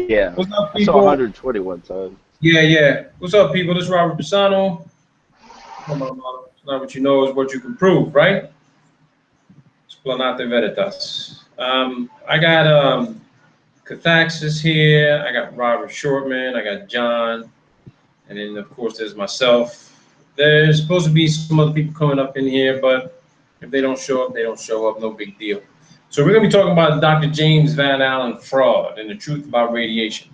Yeah, What's up, I saw people? 121 times. Yeah, yeah. What's up, people? This is Robert Pisano. It's not what you know is what you can prove, right? Explanate veritas. I got Cathaxis here. I got Robert Shortman. I got John. And then, of course, there's myself. There's supposed to be some other people coming up in here, but if they don't show up, they don't show up. No big deal. So we're going to be talking about Dr. James Van Allen fraud and the truth about radiation.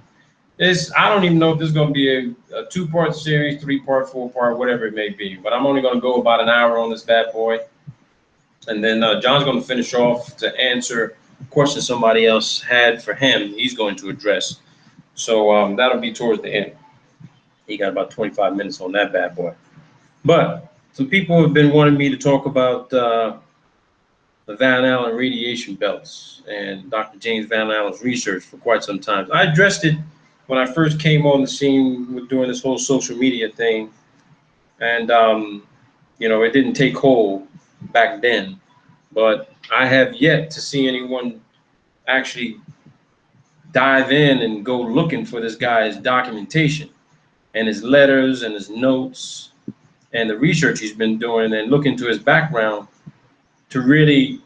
I don't even know if this is going to be a two-part series, three-part, four-part, whatever it may be. But I'm only going to go about an hour on this bad boy. And then John's going to finish off to answer questions somebody else had for him. He's going to address. So that'll be towards the end. He got about 25 minutes on that bad boy. But some people have been wanting me to talk about the Van Allen radiation belts and Dr. James Van Allen's research for quite some time. I addressed it when I first came on the scene with doing this whole social media thing. And, it didn't take hold back then. But I have yet to see anyone actually dive in and go looking for this guy's documentation and his letters and his notes and the research he's been doing and look into his background to really,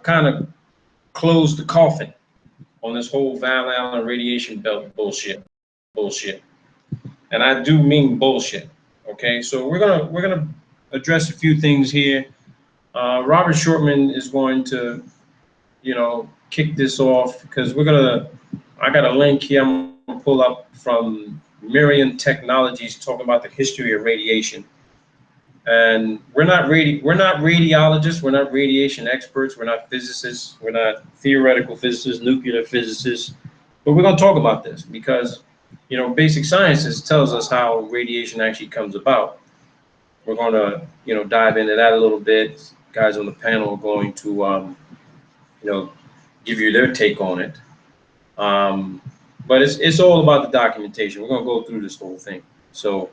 kind of close the coffin on this whole Van Allen radiation belt bullshit. And I do mean bullshit. Okay, so we're gonna address a few things here. Robert Shortman is going to, kick this off because I got a link here I'm gonna pull up from Miriam Technologies talking about the history of radiation. And we're not radiologists, we're not radiation experts, we're not physicists, we're not theoretical physicists, nuclear physicists, but we're going to talk about this because basic sciences tells us how radiation actually comes about. We're going to dive into that a little bit. Guys on the panel are going to you know give you their take on it. Um, but it's all about the documentation. We're going to go through this whole thing. So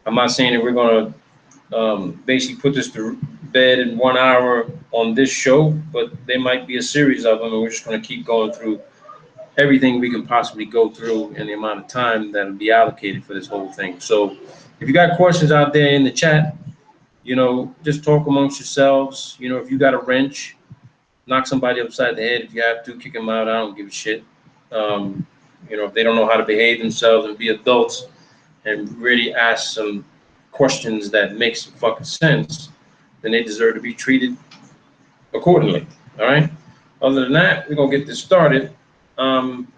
I'm not saying that we're going to basically put this to bed in 1 hour on this show, but there might be a series of them, and we're just going to keep going through everything we can possibly go through in the amount of time that will be allocated for this whole thing. So if you got questions out there in the chat, just talk amongst yourselves. If you got a wrench, knock somebody upside the head if you have to, kick them out. I don't give a shit. If they don't know how to behave themselves and be adults and really ask some questions that make some fucking sense, then they deserve to be treated accordingly. All right. Other than that, we're gonna get this started. Um,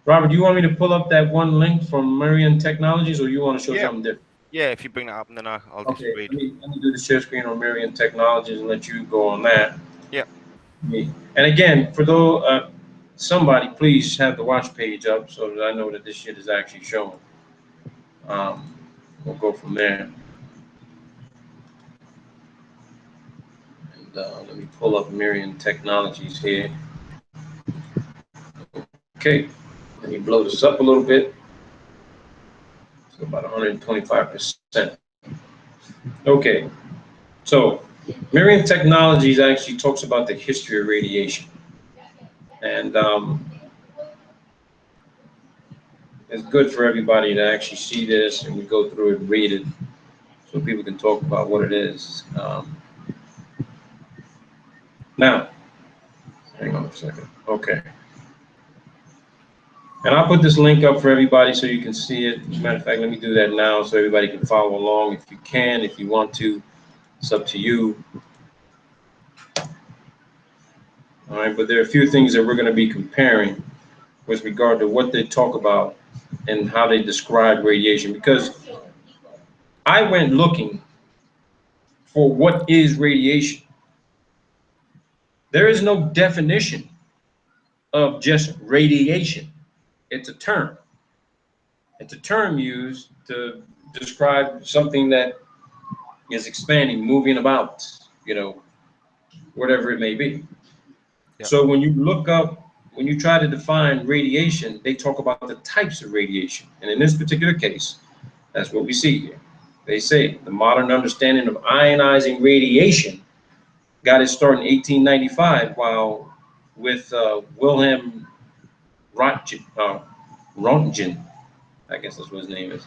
Robert, do you want me to pull up that one link from Miriam Technologies, or you want to show Yeah, something different? yeah. If you bring that up, and then I'll just Okay, read. let me do the share screen on Miriam Technologies and let you go on that. Yeah. And again, for those somebody, please have the watch page up so that I know that this shit is actually showing. Um, we'll go from there. And let me pull up Miriam Technologies here. Okay, let me blow this up a little bit. So about 125%. Okay, so Miriam Technologies actually talks about the history of radiation. And it's good for everybody to actually see this and we go through it and read it so people can talk about what it is. Now, hang on a second. Okay. And I'll put this link up for everybody so you can see it. As a matter of fact, let me do that now so everybody can follow along if you can, if you want to. It's up to you. All right, but there are a few things that we're going to be comparing with regard to what they talk about and how they describe radiation, because I went looking for what is radiation. There is no definition of just radiation. It's a term. It's a term used to describe something that is expanding, moving about, whatever it may be. Yeah. So when you try to define radiation, they talk about the types of radiation. And in this particular case, that's what we see here. They say the modern understanding of ionizing radiation got its start in 1895, while with Wilhelm Rontgen, I guess that's what his name is.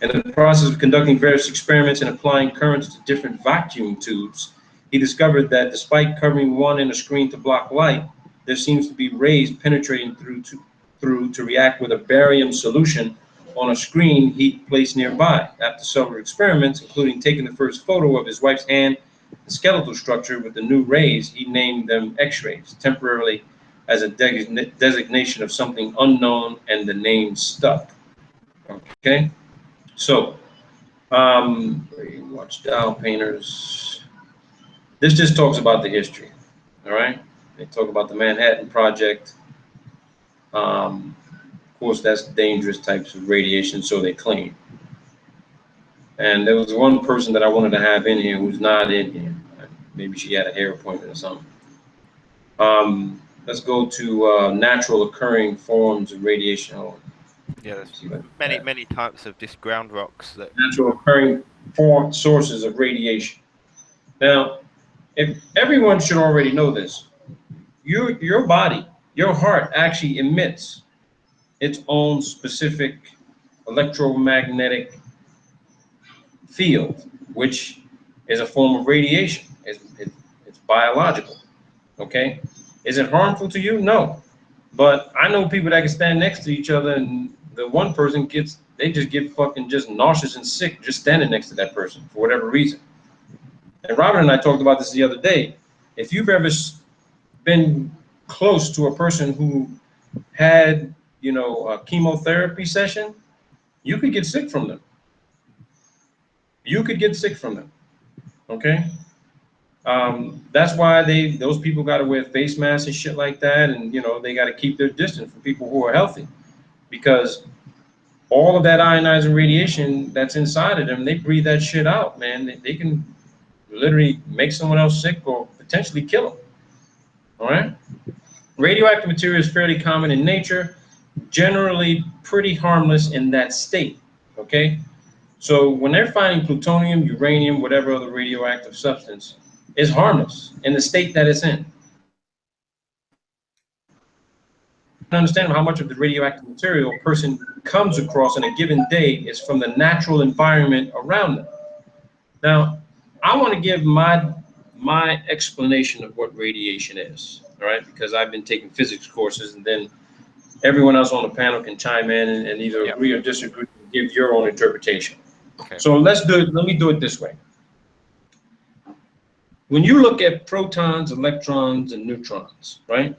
In the process of conducting various experiments and applying currents to different vacuum tubes, he discovered that despite covering one in a screen to block light, there seems to be rays penetrating through to react with a barium solution on a screen he placed nearby. After several experiments, including taking the first photo of his wife's hand and skeletal structure with the new rays, he named them X-rays, temporarily as a designation of something unknown, and the name stuck. Okay, so watch Dial Painters. This just talks about the history. All right, they talk about the Manhattan Project. Of course, that's dangerous types of radiation, so they claim. And there was one person that I wanted to have in here who's not in here. Maybe she had a hair appointment or something. Let's go to natural occurring forms of radiation. Yeah, there's many types of just ground rocks that natural occurring sources of radiation. Now, if everyone should already know this, your body, your heart actually emits its own specific electromagnetic field, which is a form of radiation. It's biological. Okay, is it harmful to you? No, but I know people that can stand next to each other, and the one person they just get fucking just nauseous and sick just standing next to that person for whatever reason. And Robert and I talked about this the other day. If you've ever been close to a person who had, a chemotherapy session, you could get sick from them. You could get sick from them. Okay. That's why those people got to wear face masks and shit like that, and they got to keep their distance from people who are healthy, because all of that ionizing radiation that's inside of them, they breathe that shit out, man. They can literally make someone else sick or potentially kill them. All right. Radioactive material is fairly common in nature, generally pretty harmless in that state. Okay. So when they're finding plutonium, uranium, whatever other radioactive substance, is harmless in the state that it's in. Understand how much of the radioactive material a person comes across in a given day is from the natural environment around them. Now, I want to give my explanation of what radiation is, all right? Because I've been taking physics courses, and then everyone else on the panel can chime in and either agree or disagree and give your own interpretation. Okay. So let me do it this way. When you look at protons, electrons, and neutrons, right?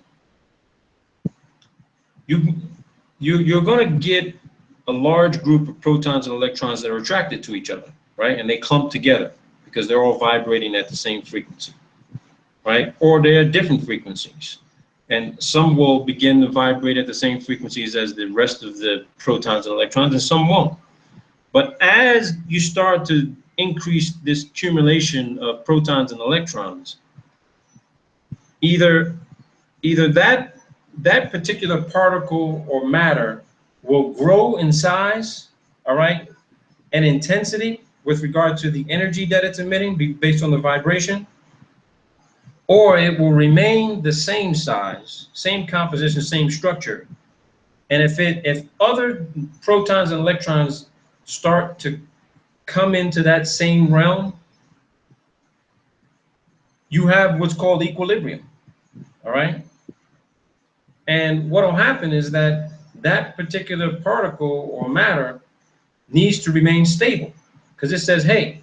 You're going to get a large group of protons and electrons that are attracted to each other, right? And they clump together because they're all vibrating at the same frequency, right? Or they're different frequencies. And some will begin to vibrate at the same frequencies as the rest of the protons and electrons, and some won't. But as you start to increase this accumulation of protons and electrons, either that particular particle or matter will grow in size, all right, and intensity with regard to the energy that it's emitting based on the vibration, or it will remain the same size, same composition, same structure. And if other protons and electrons start to come into that same realm, you have what's called equilibrium, all right? And what will happen is that particular particle or matter needs to remain stable, because it says, hey,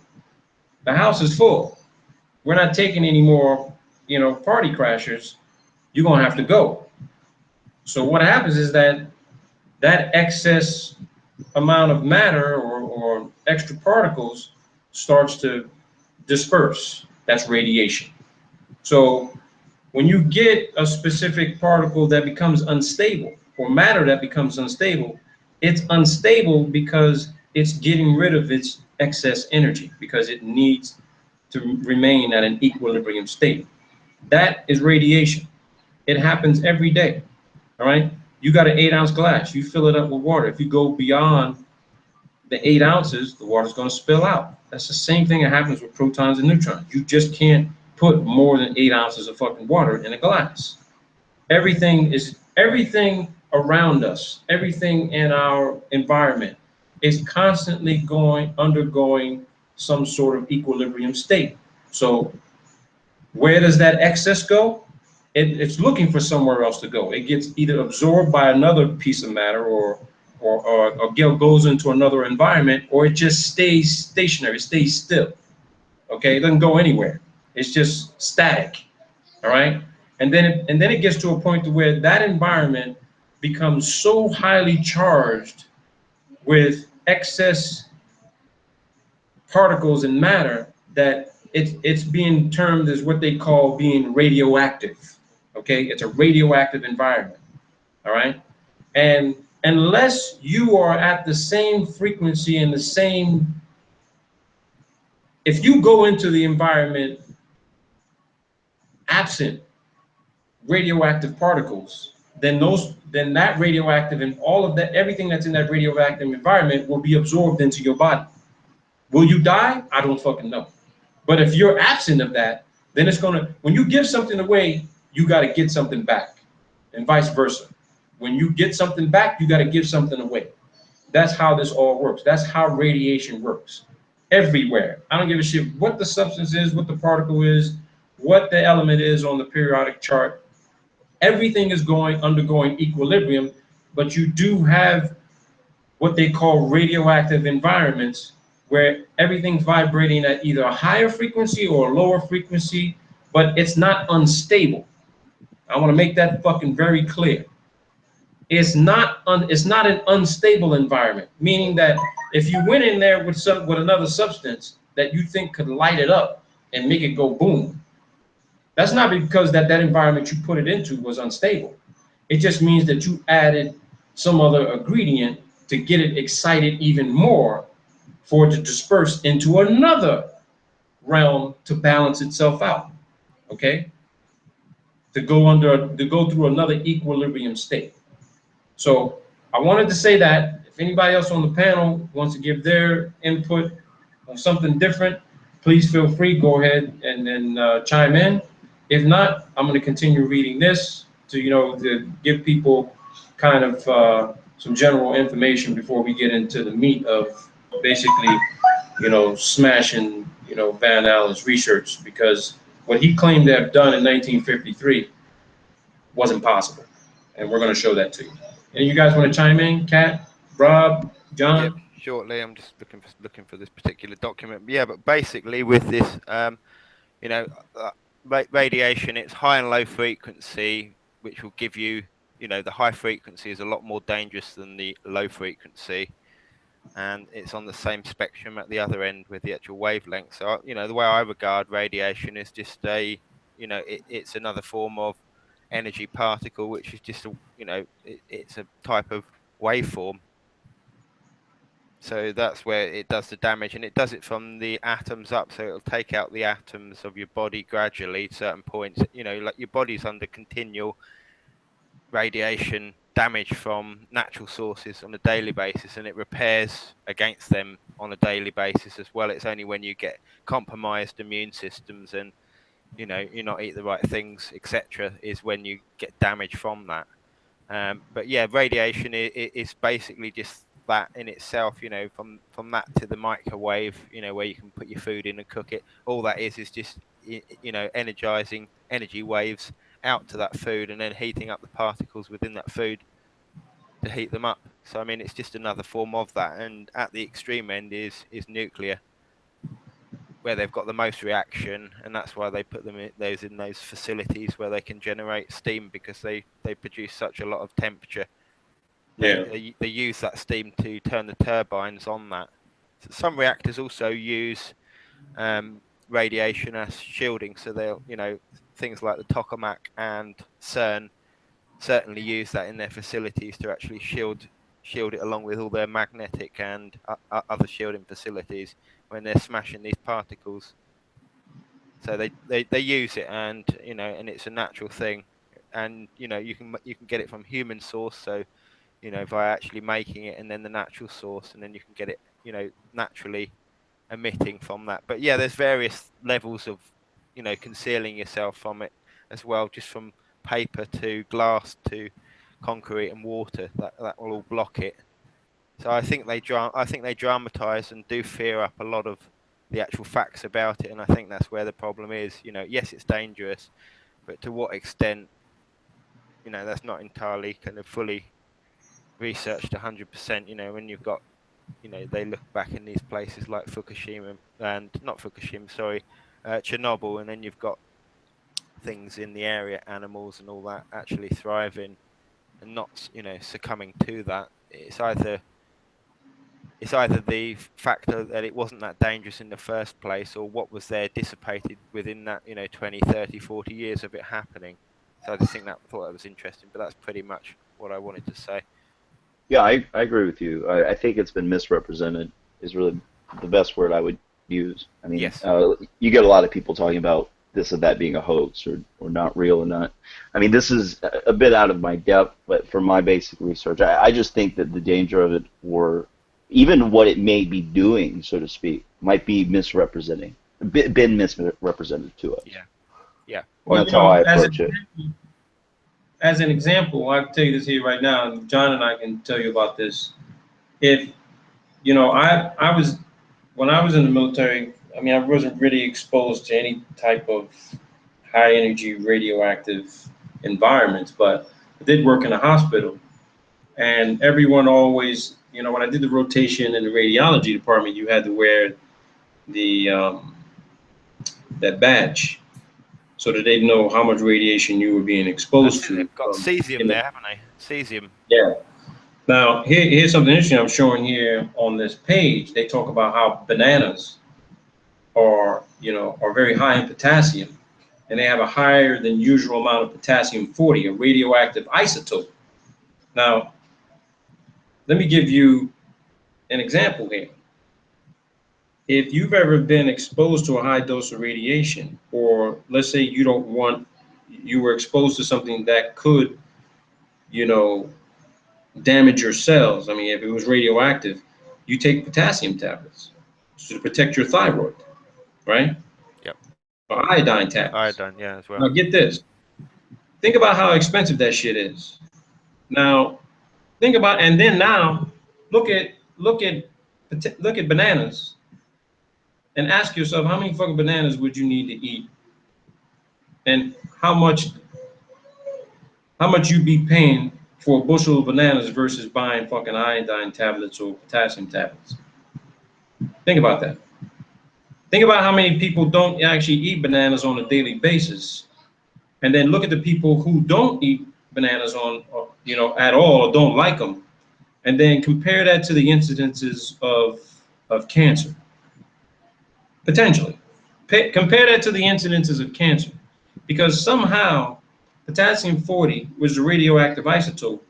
the house is full. We're not taking any more, party crashers. You're going to have to go. So what happens is that excess amount of matter or extra particles starts to disperse. That's radiation. So when you get a specific particle that becomes unstable, or matter that becomes unstable, it's unstable because it's getting rid of its excess energy, because it needs to remain at an equilibrium state. That is radiation. It happens every day, all right? You got an 8-ounce glass, you fill it up with water. If you go beyond the 8 ounces, the water's gonna spill out. That's the same thing that happens with protons and neutrons. You just can't put more than 8 ounces of fucking water in a glass. Everything around us, everything in our environment is constantly undergoing some sort of equilibrium state. So where does that excess go? It's looking for somewhere else to go. It gets either absorbed by another piece of matter or goes into another environment, or it just stays stationary, it stays still. Okay, it doesn't go anywhere. It's just static. All right, and then it gets to a point to where that environment becomes so highly charged with excess particles and matter that it's being termed as what they call being radioactive. Okay, it's a radioactive environment. All right, and unless you are at the same frequency and the same, if you go into the environment absent radioactive particles, then that radioactive and all of that, everything that's in that radioactive environment will be absorbed into your body. Will you die? I don't fucking know. But if you're absent of that, then it's gonna, when you give something away, you gotta get something back, and vice versa. When you get something back, you gotta give something away. That's how this all works. That's how radiation works. Everywhere. I don't give a shit what the substance is, what the particle is, what the element is on the periodic chart. Everything is undergoing equilibrium, but you do have what they call radioactive environments where everything's vibrating at either a higher frequency or a lower frequency, but it's not unstable. I want to make that fucking very clear. It's not an unstable environment, meaning that if you went in there with another substance that you think could light it up and make it go boom, that's not because that environment you put it into was unstable. It just means that you added some other ingredient to get it excited even more for it to disperse into another realm to balance itself out. Okay? To go through another equilibrium state. So I wanted to say that if anybody else on the panel wants to give their input on something different, please feel free, go ahead and then chime in. If not, I'm going to continue reading this to, to give people kind of some general information before we get into the meat of basically, smashing, Van Allen's research, because what he claimed to have done in 1953 wasn't possible. And we're going to show that to you. And you guys want to chime in? Kat, Rob, John? Yep, shortly. I'm just looking for this particular document. Yeah, but basically with this, you know, radiation, it's high and low frequency, which will give you, the high frequency is a lot more dangerous than the low frequency, and it's on the same spectrum at the other end with the actual wavelength. So, the way I regard radiation is just it's another form of energy particle, which is just it's a type of waveform. So that's where it does the damage, and it does it from the atoms up. So it'll take out the atoms of your body gradually at certain points. Like your body's under continual radiation damage from natural sources on a daily basis, and it repairs against them on a daily basis as well. It's only when you get compromised immune systems and you not eat the right things, etc., is when you get damage from that. But yeah, radiation is basically just that in itself, from that to the microwave, where you can put your food in and cook it. All that is just, energizing energy waves out to that food and then heating up the particles within that food to heat them up. So, I mean, it's just another form of that. And at the extreme end is nuclear, where they've got the most reaction, and that's why they put them in those facilities where they can generate steam, because they produce such a lot of temperature. They use that steam to turn the turbines on that. So some reactors also use radiation as shielding, so they'll things like the tokamak and CERN certainly use that in their facilities to actually shield it, along with all their magnetic and other shielding facilities when they're smashing these particles. So they use it, and and it's a natural thing, and you can get it from human source, so via actually making it, and then the natural source, and then you can get it naturally emitting from that. But yeah, there's various levels of concealing yourself from it as well, just from paper to glass to concrete and water. That will all block it. So I think they dramatize and do fear up a lot of the actual facts about it, and I think that's where the problem is. You know, yes, it's dangerous, but to what extent? You know, that's not entirely kind of fully researched 100%. You know, when you've got, you know, they look back in these places like Fukushima and not Fukushima, sorry, Chernobyl, and then you've got things in the area, animals and all that, actually thriving and not, you know, succumbing to that. It's either the factor that it wasn't that dangerous in the first place, or what was there dissipated within that, you know, 20, 30, 40 years of it happening. So I just thought that was interesting, but that's pretty much what I wanted to say. Yeah, I agree with you. I think it's been misrepresented is really the best word I would use. I mean, Yes. You get a lot of people talking about this or that being a hoax or not real or not. I mean, this is a bit out of my depth, but from my basic research, I just think that the danger of it, or even what it may be doing, so to speak, might be been misrepresented to us. Yeah. Yeah. Well, that's how I approach it. As an example, I'll tell you this here right now, and John and I can tell you about this. If, you know, when I was in the military, I mean, I wasn't really exposed to any type of high energy radioactive environments, but I did work in a hospital, and everyone always, you know, when I did the rotation in the radiology department, you had to wear the that badge, so that they know how much radiation you were being exposed to. They've got cesium there, haven't they? Cesium. Yeah. Now, here's something interesting I'm showing here on this page. They talk about how bananas are very high in potassium, and they have a higher than usual amount of potassium-40, a radioactive isotope. Now, let me give you an example here. If you've ever been exposed to a high dose of radiation, or let's say you were exposed to something that could, you know, damage your cells. I mean, if it was radioactive, you take potassium tablets to protect your thyroid, right? Yep. Or iodine tablets. Iodine, yeah, as well. Now get this. Think about how expensive that shit is. Now, and then now, look at bananas, and ask yourself, how many fucking bananas would you need to eat, and how much you'd be paying for a bushel of bananas versus buying fucking iodine tablets or potassium tablets. Think about that. Think about how many people don't actually eat bananas on a daily basis, and then look at the people who don't eat bananas at all, or don't like them, and then compare that to the incidences of cancer. Potentially. Compare that to the incidences of cancer, because somehow potassium-40, which is a radioactive isotope,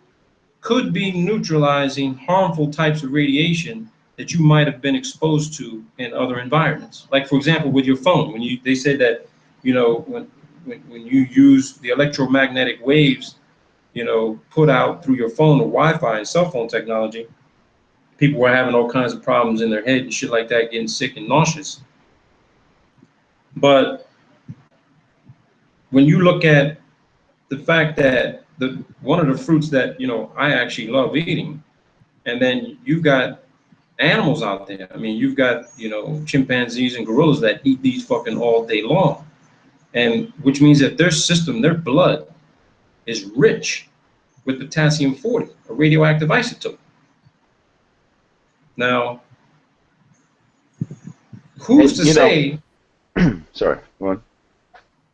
could be neutralizing harmful types of radiation that you might have been exposed to in other environments. Like, for example, with your phone, they said that, you know, when you use the electromagnetic waves, you know, put out through your phone or Wi-Fi and cell phone technology, people were having all kinds of problems in their head and shit like that, getting sick and nauseous. But when you look at the fact that one of the fruits that, you know, I actually love eating, and then you've got animals out there. I mean, you've got, you know, chimpanzees and gorillas that eat these fucking all day long, and which means that their system, their blood, is rich with potassium-40, a radioactive isotope. Now, who's to say? Sorry, go on.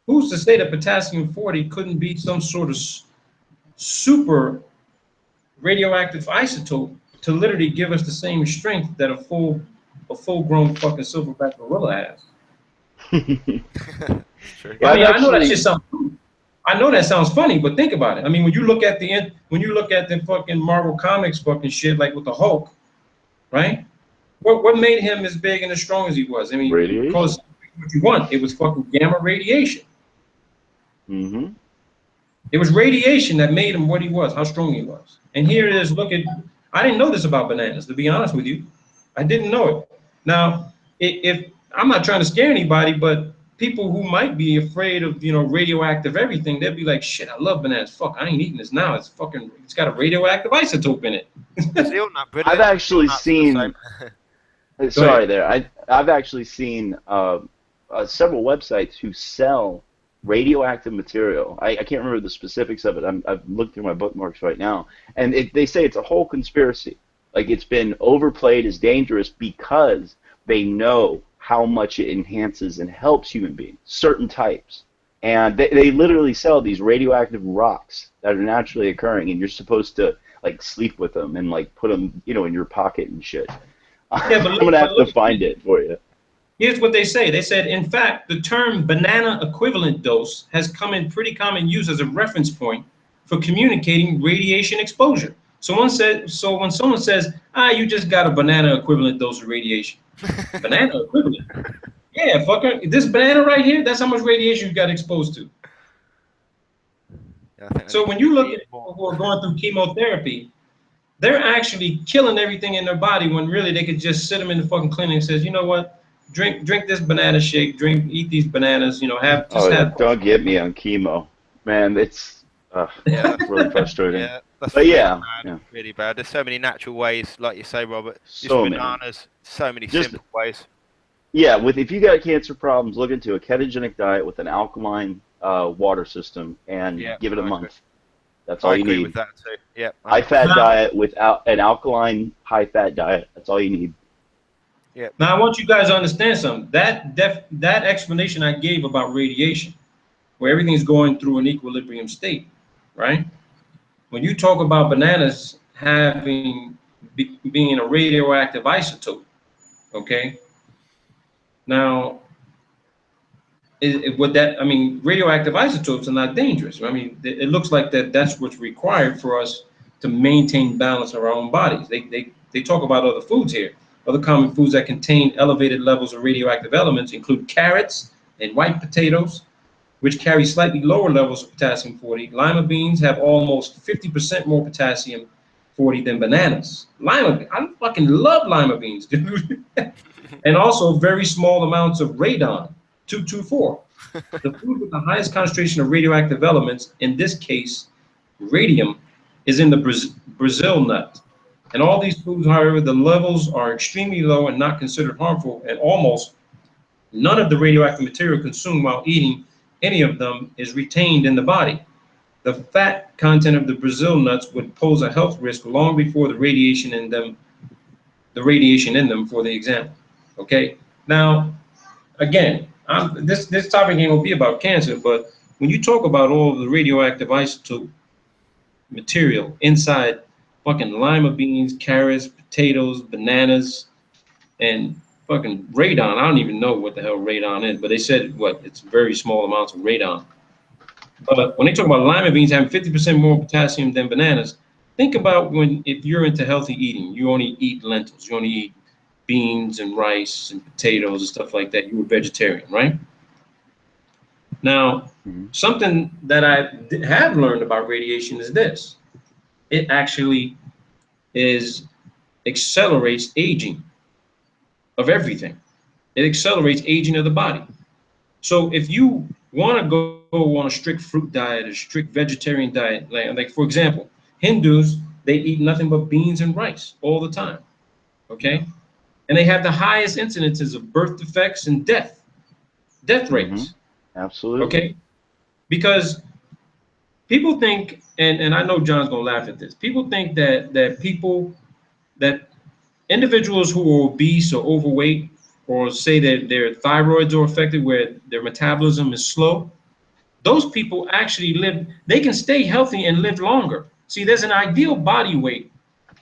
Who's to say that potassium-40 couldn't be some sort of super radioactive isotope to literally give us the same strength that a full-grown fucking silverback gorilla has? True. I mean, I know that shit sounds. I know that sounds funny, but think about it. I mean, when you look at the fucking Marvel Comics fucking shit, like with the Hulk, right? What made him as big and as strong as he was? I mean, radiation. Because what you want, it was fucking gamma radiation. Mm-hmm. It was radiation that made him what he was, how strong he was. And here it is. I didn't know this about bananas, to be honest with you. I didn't know it. Now, if I'm not trying to scare anybody, but people who might be afraid of, you know, radioactive everything, they'd be like, shit, I love bananas. Fuck, I ain't eating this now. It's got a radioactive isotope in it. Is the nut I've brilliant? actually Nuts are the seen. same. Sorry, there. I've actually seen several websites who sell radioactive material. I can't remember the specifics of it. I've looked through my bookmarks right now, and they say it's a whole conspiracy. Like, it's been overplayed as dangerous because they know how much it enhances and helps human beings, certain types. And they literally sell these radioactive rocks that are naturally occurring, and you're supposed to, like, sleep with them and, like, put them, you know, in your pocket and shit. Yeah, but I'm going to have to find it for you. Here's what they say. They said, in fact, the term banana equivalent dose has come in pretty common use as a reference point for communicating radiation exposure. So when someone says, you just got a banana equivalent dose of radiation. Banana equivalent? Yeah, fucker. This banana right here, that's how much radiation you got exposed to. Yeah, I think So when you look at people who are going through chemotherapy, they're actually killing everything in their body when really they could just sit them in the fucking clinic and says, you know what? Drink this banana shake, eat these bananas, you know, Don't get me on chemo. Man, it's really frustrating. Yeah, that's but really yeah, bad, really bad. There's so many natural ways, like you say, Robert. So bananas, so many simple ways. Yeah, if you got cancer problems, look into a ketogenic diet with an alkaline water system and give it a month. That's all you need. I agree with that too. Yeah. High-fat diet without an alkaline high-fat diet. That's all you need. Yeah. Now I want you guys to understand something. That explanation I gave about radiation, where everything's going through an equilibrium state, right? When you talk about bananas being a radioactive isotope, okay? Now, radioactive isotopes are not dangerous. I mean, it looks like that's what's required for us to maintain balance in our own bodies. They talk about other foods here. Other common foods that contain elevated levels of radioactive elements include carrots and white potatoes, which carry slightly lower levels of potassium-40. Lima beans have almost 50% more potassium-40 than bananas. I fucking love lima beans, dude. And also very small amounts of radon, 224. The food with the highest concentration of radioactive elements, in this case, radium, is in the Brazil nut. And all these foods, however, the levels are extremely low and not considered harmful, and almost none of the radioactive material consumed while eating any of them is retained in the body. The fat content of the Brazil nuts would pose a health risk long before the radiation in them, for the example. Okay. Now, again, this topic ain't gonna be about cancer, but when you talk about all of the radioactive isotope material inside fucking lima beans, carrots, potatoes, bananas, and fucking radon. I don't even know what the hell radon is, but they said it's very small amounts of radon. But when they talk about lima beans having 50% more potassium than bananas, think about if you're into healthy eating, you only eat lentils, you only eat beans and rice and potatoes and stuff like that. You're a vegetarian, right? Now, something that I have learned about radiation is this. It actually accelerates aging of everything. It accelerates aging of the body. So if you want to go on a strict fruit diet, a strict vegetarian diet, like for example, Hindus, they eat nothing but beans and rice all the time, okay? And they have the highest incidences of birth defects and death rates. Absolutely. Okay? Because people think, and I know John's gonna laugh at this, people think that individuals who are obese or overweight, or say that their thyroids are affected where their metabolism is slow, those people actually they can stay healthy and live longer. See, there's an ideal body weight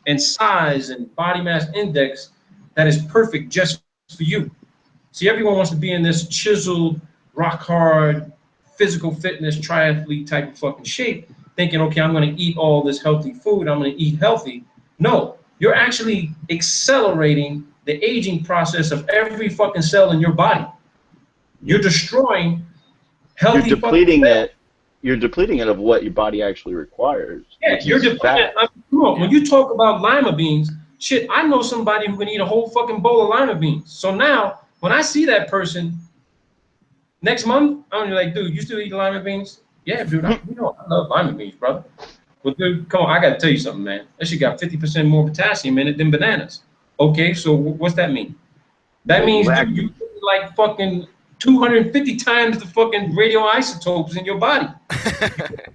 and size and body mass index that is perfect just for you. See, everyone wants to be in this chiseled, rock hard, physical fitness, triathlete type of fucking shape, thinking, okay, I'm going to eat all this healthy food, I'm going to eat healthy. No, you're actually accelerating the aging process of every fucking cell in your body. You're destroying healthy. You're depleting it of what your body actually requires. Yeah, you're depleting. When you talk about lima beans, shit, I know somebody who can eat a whole fucking bowl of lima beans. So now, when I see that person, Next month, I'm like, dude, you still eat lima beans? Yeah, dude, I love lima beans, brother. Well, dude, come on, I gotta tell you something, man. That shit got 50% more potassium in it than bananas. Okay, so what's that mean? That means, dude, you like fucking 250 times the fucking radioisotopes in your body.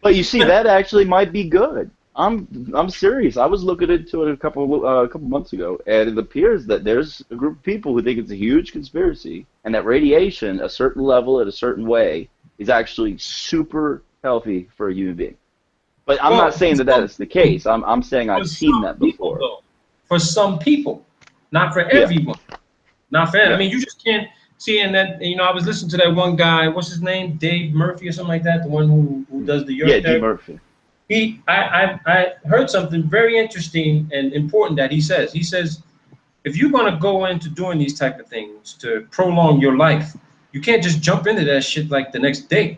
But you see, that actually might be good. I'm serious. I was looking into it a couple months ago, and it appears that there's a group of people who think it's a huge conspiracy, and that radiation, a certain level at a certain way, is actually super healthy for a human being. But I'm not saying that is the case. I'm saying I've seen that before. Though, for some people, not for everyone. Not for I mean, you just can't see. And that, you know, I was listening to that one guy. What's his name? Dave Murphy or something like that. The one who does the Yeah, Dave Murphy. I heard something very interesting and important that he says. He says, if you're gonna go into doing these type of things to prolong your life, you can't just jump into that shit like the next day.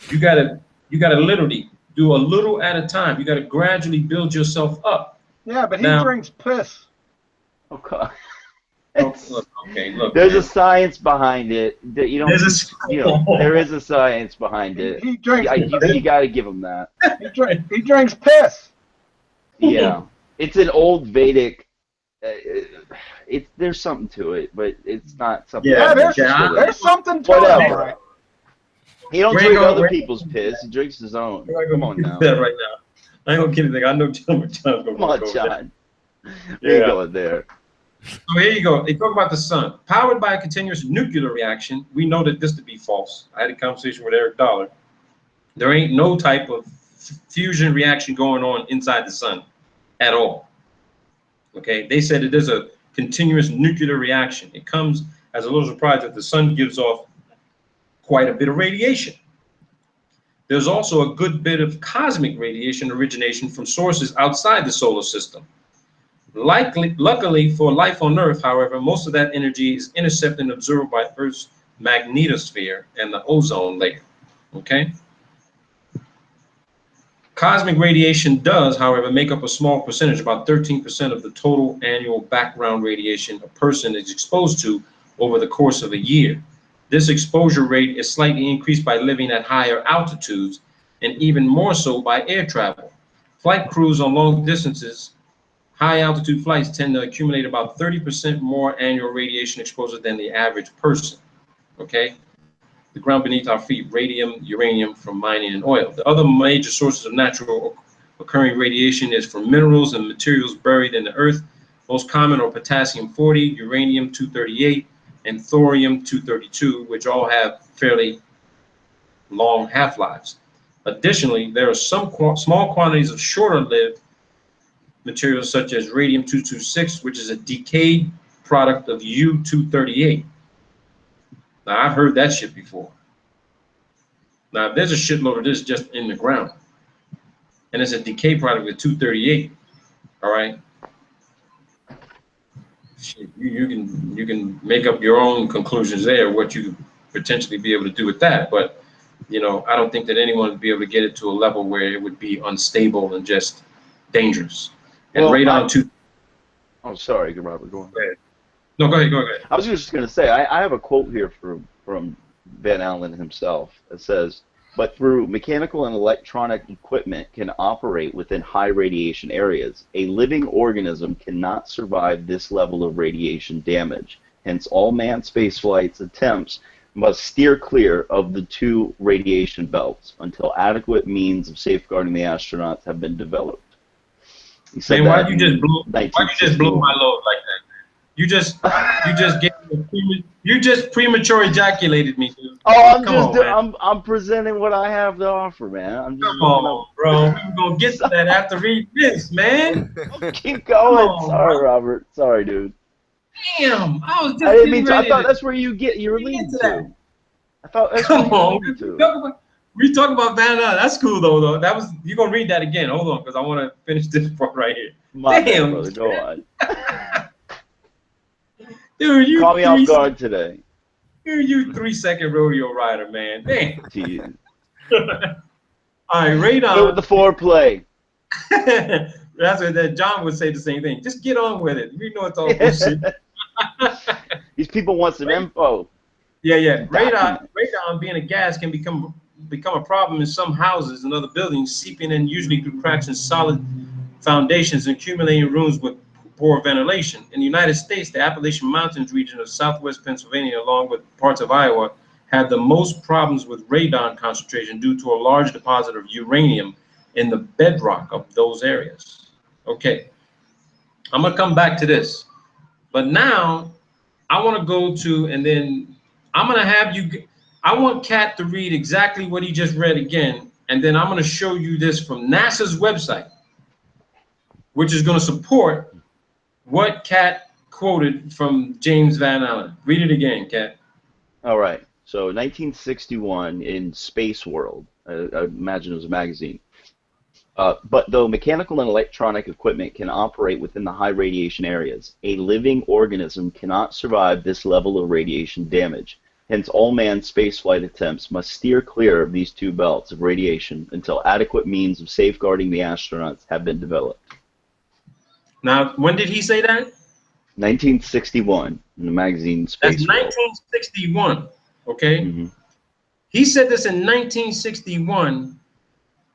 You gotta literally do a little at a time. You gotta gradually build yourself up. Yeah, but he drinks piss. Okay. Look. There's man. a science behind it. That you don't. There is a science behind it. He drinks. You got to give him that. He drinks piss. Yeah, it's an old Vedic. There's something to it, but it's not something. Yeah, there's something to Whatever. it. He don't drink other people's piss. He drinks his own. Come on now. That right now. I ain't gonna get anything. I know John's going. Come on, John. Where you going there? So here you go. They talk about the sun. Powered by a continuous nuclear reaction, we know that this to be false. I had a conversation with Eric Dollar. There ain't no type of fusion reaction going on inside the sun at all. Okay, they said it is a continuous nuclear reaction. It comes as a little surprise that the sun gives off quite a bit of radiation. There's also a good bit of cosmic radiation origination from sources outside the solar system. Luckily for life on Earth, however, most of that energy is intercepted and absorbed by Earth's magnetosphere and the ozone layer. Okay? Cosmic radiation does, however, make up a small percentage, about 13% of the total annual background radiation a person is exposed to over the course of a year. This exposure rate is slightly increased by living at higher altitudes and even more so by air travel. Flight crews on long distances, high altitude flights tend to accumulate about 30% more annual radiation exposure than the average person. Okay? The ground beneath our feet, radium, uranium from mining and oil. The other major sources of natural occurring radiation is from minerals and materials buried in the earth. Most common are potassium-40, uranium-238, and thorium-232, which all have fairly long half-lives. Additionally, there are some small quantities of shorter-lived materials such as radium-226, which is a decayed product of U-238. Now, I've heard that shit before. Now, there's a shitload of this just in the ground, and it's a decay product of 238, all right? Shit, you can make up your own conclusions there, what you potentially be able to do with that, but, you know, I don't think that anyone would be able to get it to a level where it would be unstable and just dangerous. And radon too. Oh, sorry, Robert, go on. Go ahead. No, go ahead. I was just going to say, I have a quote here from Van Allen himself that says, but through mechanical and electronic equipment can operate within high radiation areas. A living organism cannot survive this level of radiation damage. Hence, all manned space flights attempts must steer clear of the two radiation belts until adequate means of safeguarding the astronauts have been developed. He said, man, why'd you just blow my load like that? You just premature ejaculated me, dude. Oh, I'm presenting what I have to offer, man. I'm just Come on, bro. We're gonna get to that after reading this, man. Keep going. Sorry, Robert. Sorry, dude. Damn, I was just. I didn't mean to. I thought that's where you're leading to. I thought that's where you're leading to. We talk about Van Allen. That's cool though. That was, you're gonna read that again. Hold on, because I want to finish this part right here. Damn, brother, go on. Dude, you caught me off guard today. Dude, you 3-second rodeo rider, man. Damn. Jeez. All right, radon. Go with the foreplay. That's what that John would say the same thing. Just get on with it. We know it's all bullshit. These people want some info. Yeah. Document. Radon being a gas can become a problem in some houses and other buildings, seeping in usually through cracks in solid foundations and accumulating rooms with poor ventilation. In the United States, the Appalachian Mountains region of southwest Pennsylvania, along with parts of Iowa, have the most problems with radon concentration due to a large deposit of uranium in the bedrock of those areas. Okay, I'm gonna come back to this, but now I want to go to, and then I'm gonna have you. I want Kat to read exactly what he just read again, and then I'm gonna show you this from NASA's website, which is gonna support what Kat quoted from James Van Allen. Read it again, Kat. All right. So 1961 in Space World, I imagine it was a magazine. But though mechanical and electronic equipment can operate within the high radiation areas, a living organism cannot survive this level of radiation damage. Hence, all manned spaceflight attempts must steer clear of these two belts of radiation until adequate means of safeguarding the astronauts have been developed. Now, when did he say that? 1961 in the magazine Space That's World. 1961. Okay. Mm-hmm. He said this in 1961,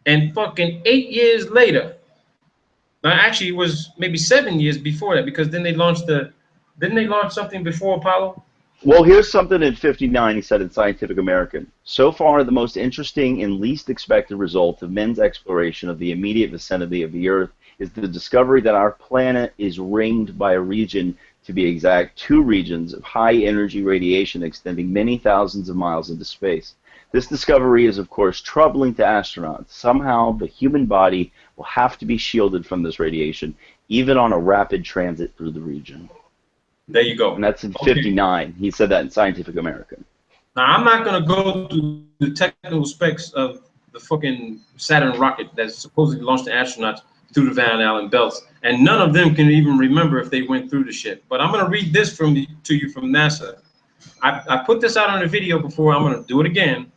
and fucking 8 years later. Now, actually, it was maybe 7 years before that, because then they launched didn't they launch something before Apollo? Well, here's something in 59 he said in Scientific American. So far, the most interesting and least expected result of men's exploration of the immediate vicinity of the Earth is the discovery that our planet is ringed by a region, to be exact, 2 regions of high-energy radiation extending many thousands of miles into space. This discovery is, of course, troubling to astronauts. Somehow, the human body will have to be shielded from this radiation, even on a rapid transit through the region. There you go. And that's in 59. He said that in Scientific American. Now, I'm not going to go through the technical specs of the fucking Saturn rocket that supposedly launched the astronauts through the Van Allen belts, and none of them can even remember if they went through the shit. But I'm going to read this to you from NASA. I put this out on a video before. I'm going to do it again.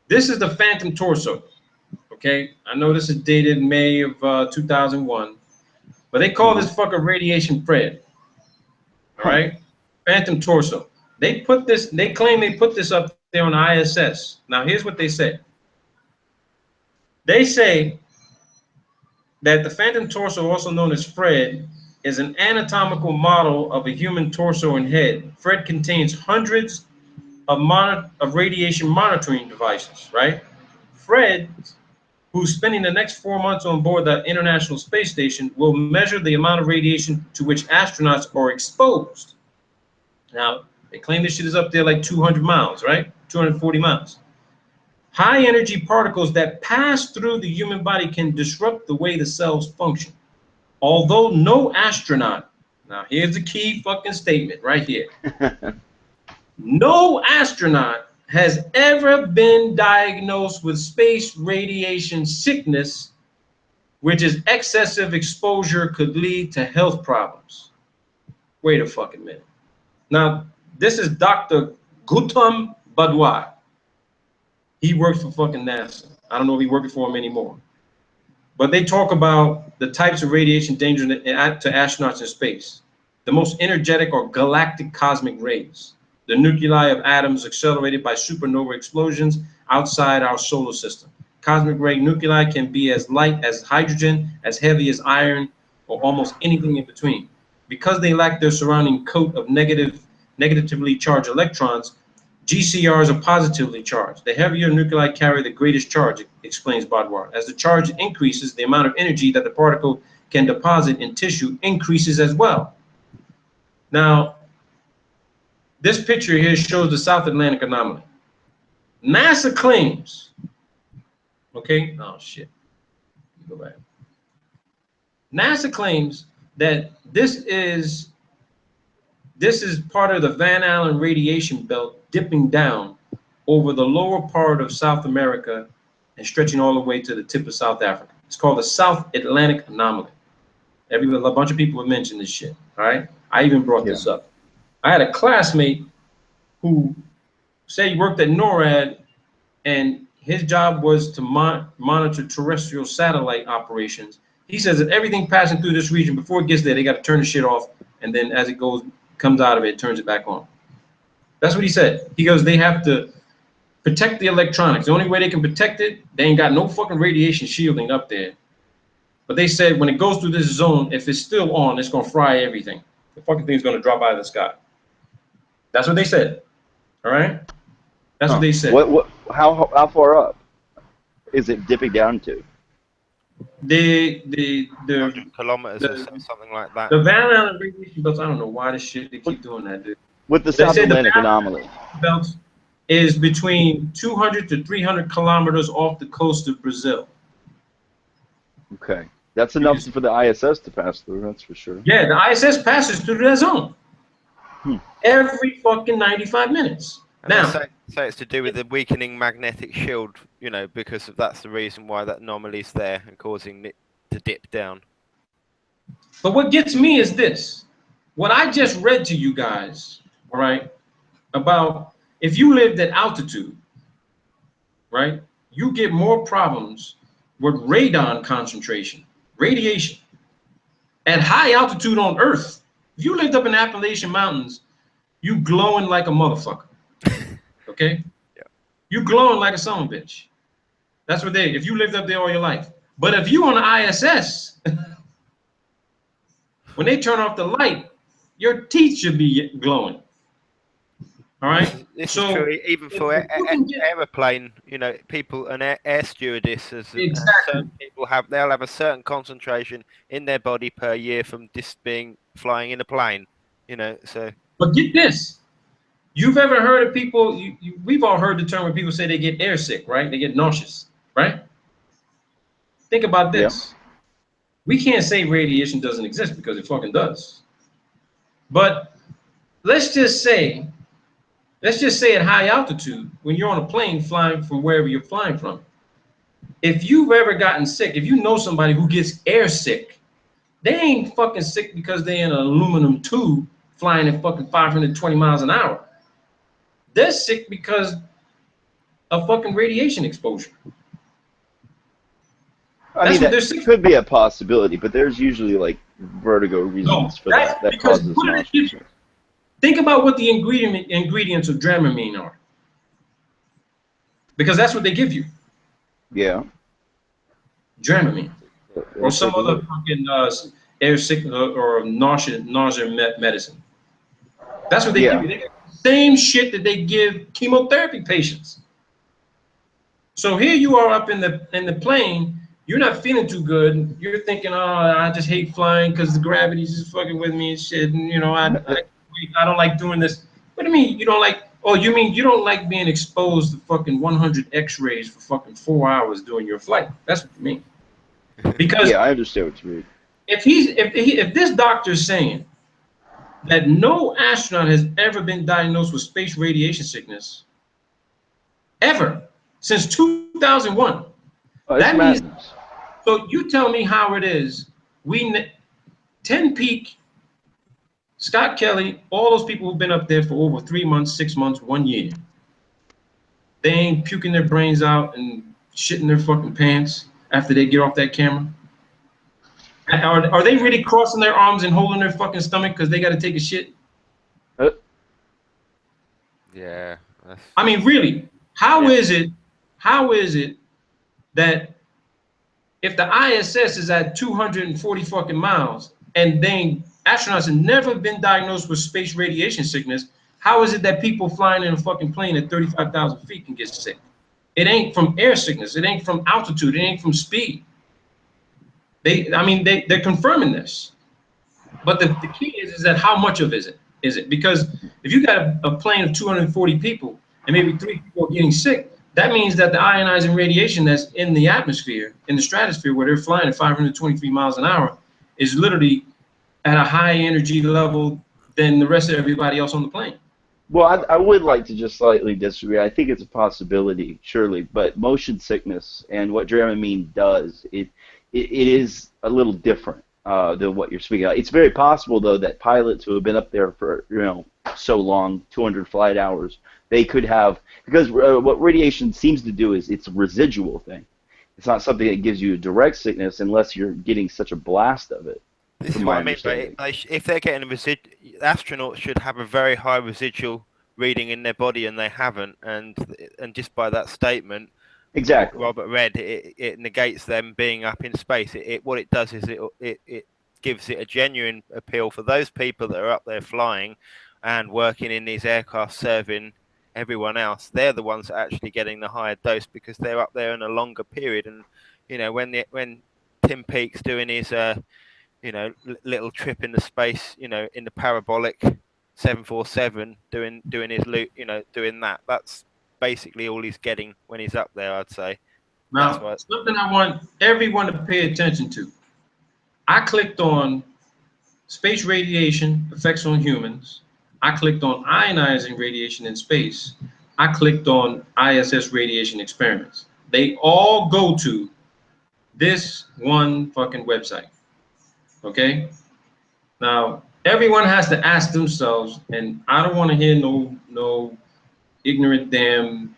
This is the Phantom Torso. Okay, I know this is dated May of 2001, but they call this fucker Radiation Fred. All right, Phantom Torso. They claim they put this up there on the ISS. Now, here's what they said. They say that the Phantom Torso, also known as Fred, is an anatomical model of a human torso and head. Fred contains hundreds of radiation monitoring devices, right? Fred, who's spending the next 4 months on board the International Space Station, will measure the amount of radiation to which astronauts are exposed. Now, they claim this shit is up there like 200 miles, right? 240 miles. High energy particles that pass through the human body can disrupt the way the cells function. Although no astronaut, now here's the key fucking statement right here. No astronaut has ever been diagnosed with space radiation sickness, which is excessive exposure could lead to health problems. Wait a fucking minute. Now, this is Dr. Gautam Badwa. He works for fucking NASA. I don't know if he works for him anymore. But they talk about the types of radiation danger to astronauts in space. The most energetic are galactic cosmic rays, the nuclei of atoms accelerated by supernova explosions outside our solar system. Cosmic ray nuclei can be as light as hydrogen, as heavy as iron, or almost anything in between. Because they lack their surrounding coat of negatively charged electrons, GCRs are positively charged. The heavier nuclei carry the greatest charge, explains Badwar. As the charge increases, the amount of energy that the particle can deposit in tissue increases as well. Now, this picture here shows the South Atlantic anomaly. NASA claims, okay, oh shit, go back. NASA claims that this is part of the Van Allen radiation belt dipping down over the lower part of South America and stretching all the way to the tip of South Africa. It's called the South Atlantic anomaly. A bunch of people have mentioned this shit, all right? I even brought this up. I had a classmate who said he worked at NORAD, and his job was to monitor terrestrial satellite operations. He says that everything passing through this region, before it gets there, they got to turn the shit off, and then as it comes out of it, turns it back on. That's what he said. He goes, they have to protect the electronics. The only way they can protect it, they ain't got no fucking radiation shielding up there. But they said when it goes through this zone, if it's still on, it's gonna fry everything. The fucking thing's gonna drop out of the sky. That's what they said. All right. That's what they said. How far up is it dipping down to? The 100 kilometers or something like that. The Van Allen radiation belts. I don't know why this shit they keep doing that, dude. With the South Atlantic anomaly. Belts is between 200 to 300 kilometers off the coast of Brazil. Okay, that's enough for the ISS to pass through. That's for sure. Yeah, the ISS passes through that zone every fucking 95 minutes. And now, so it's to do with the weakening magnetic shield, you know, because that's the reason why that anomaly's there and causing it to dip down. But what gets me is this. What I just read to you guys, all right, about if you lived at altitude, right, you get more problems with radon concentration, radiation, at high altitude on Earth. If you lived up in the Appalachian Mountains, you glowing like a motherfucker. Okay? Yeah. You glowing like a son of a bitch. That's what if you lived up there all your life. But if you on the ISS, when they turn off the light, your teeth should be glowing. All right? This is true even for aeroplane, you know, people, an air stewardesses, certain people they'll have a certain concentration in their body per year from just flying in a plane, you know, so. But get this. You've ever heard of people, we've all heard the term when people say they get air sick, right? They get nauseous, right? Think about this. Yeah. We can't say radiation doesn't exist because it fucking does. But let's just say at high altitude, when you're on a plane flying from wherever you're flying from, if you've ever gotten sick, if you know somebody who gets air sick, they ain't fucking sick because they're in an aluminum tube flying at fucking 520 miles an hour. They're sick because of fucking radiation exposure. I mean, that could be a possibility, but there's usually like vertigo reasons for that causes nausea. Think about what the ingredients of Dramamine are, because that's what they give you. Yeah. Dramamine, or some other fucking air sickness or nausea medicine. That's what they give you. They give the same shit that they give chemotherapy patients. So here you are up in the plane. You're not feeling too good. You're thinking, oh, I just hate flying because the gravity's just fucking with me and shit. And you know, I don't like doing this. What do you mean you don't like? Oh, you mean you don't like being exposed to fucking 100 X-rays for fucking 4 hours during your flight? That's what you mean. Because yeah, I understand what you mean. If this doctor's saying that no astronaut has ever been diagnosed with space radiation sickness ever since 2001, that means. So you tell me how it is. 10 Peak, Scott Kelly, all those people who've been up there for over 3 months, 6 months, 1 year. They ain't puking their brains out and shitting their fucking pants after they get off that camera. Are they really crossing their arms and holding their fucking stomach because they got to take a shit? Yeah. I mean, really, how is it that if the ISS is at 240 fucking miles and astronauts have never been diagnosed with space radiation sickness, how is it that people flying in a fucking plane at 35,000 feet can get sick? It ain't from air sickness. It ain't from altitude. It ain't from speed. They're confirming this. But the key is that how much of is it? Because if you got a plane of 240 people and maybe 3 people are getting sick, that means that the ionizing radiation that's in the atmosphere, in the stratosphere, where they're flying at 523 miles an hour, is literally at a high energy level than the rest of everybody else on the plane. Well, I would like to just slightly disagree. I think it's a possibility, surely, but motion sickness and what Dramamine does, it is a little different than what you're speaking of. It's very possible, though, that pilots who have been up there for so long, 200 flight hours, they could have, because what radiation seems to do is it's a residual thing. It's not something that gives you a direct sickness unless you're getting such a blast of it. This is what I mean, but if they're getting astronauts should have a very high residual reading in their body and they haven't, and just by that statement, Exactly. Robert read, it negates them being up in space. What it does is it gives it a genuine appeal for those people that are up there flying and working in these aircraft, serving everyone else. They're the ones that are actually getting the higher dose because they're up there in a longer period. And you know, when Tim Peake's doing his little trip in the space, in the parabolic 747, doing his loot, doing that. That's basically all he's getting when he's up there, I'd say. Now, something I want everyone to pay attention to. I clicked on space radiation effects on humans. I clicked on ionizing radiation in space. I clicked on ISS radiation experiments. They all go to this one fucking website. Okay? Now, everyone has to ask themselves, and I don't want to hear no ignorant damn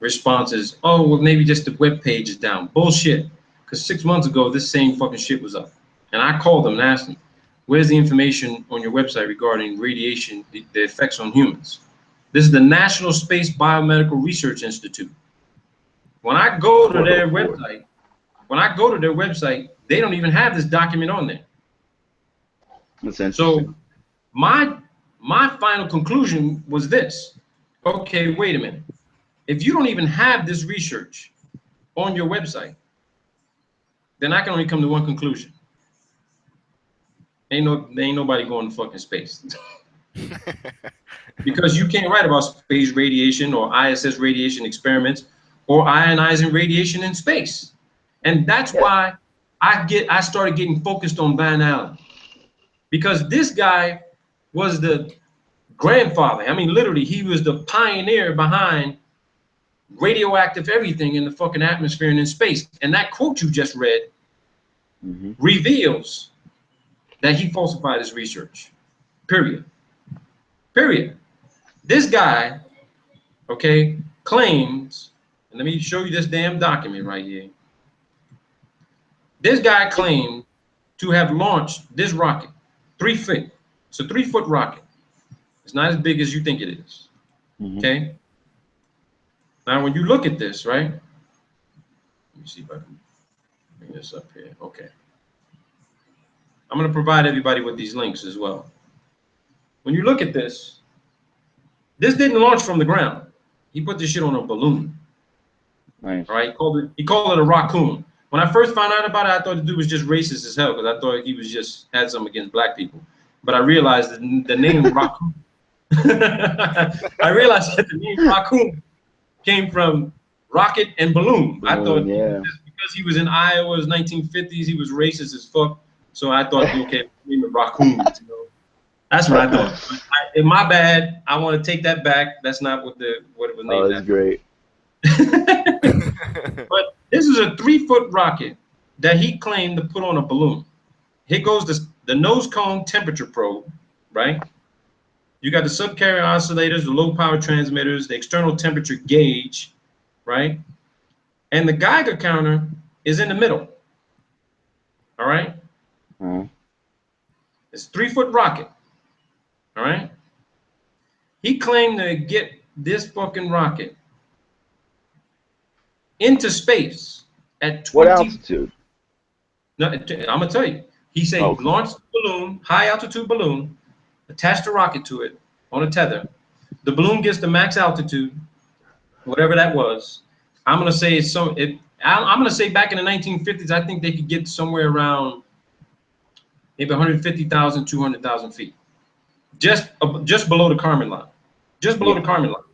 responses. Oh, well, maybe just the web page is down. Bullshit. Because 6 months ago, this same fucking shit was up. And I called them and asked them, where's the information on your website regarding radiation, the effects on humans? This is the National Space Biomedical Research Institute. When I go to their website, they don't even have this document on there. That's interesting. So my final conclusion was this. Okay, wait a minute. If you don't even have this research on your website, then I can only come to one conclusion. Ain't nobody going to fucking space. Because you can't write about space radiation or ISS radiation experiments or ionizing radiation in space. And that's why I started getting focused on Van Allen. Because this guy was the grandfather. I mean, literally, he was the pioneer behind radioactive everything in the fucking atmosphere and in space. And that quote you just read reveals that he falsified his research. Period. This guy, okay, claims, and let me show you this damn document right here. This guy claimed to have launched this rocket, 3 feet. It's a 3-foot rocket. It's not as big as you think it is. Okay. Now, when you look at this, right? Let me see if I can bring this up here. Okay. I'm going to provide everybody with these links as well. When you look at this didn't launch from the ground. He put this shit on a balloon. Nice. All right. He called it a raccoon. When I first found out about it, I thought the dude was just racist as hell because I thought he was just had something against black people. But I realized that the name raccoon. I realized that the name raccoon came from rocket and balloon. I thought just because he was in Iowa, it was 1950s, he was racist as fuck. So I thought, okay, name it raccoon. That's what I thought. In my bad, I want to take that back. That's not what it was named. Oh, that's great. But this is a 3-foot rocket that he claimed to put on a balloon. Here goes the nose cone temperature probe, right? You got the subcarrier oscillators, the low power transmitters, the external temperature gauge, right? And the Geiger counter is in the middle. All right? It's a 3-foot rocket. All right? He claimed to get this fucking rocket into space at 20. What altitude? No, I'm gonna tell you. He said launch the balloon, high altitude balloon, attach the rocket to it on a tether. The balloon gets the max altitude, whatever that was. I'm gonna say I'm gonna say back in the 1950s, I think they could get somewhere around maybe 150,000, 200,000 feet, just below the Kármán line, just below the Kármán line.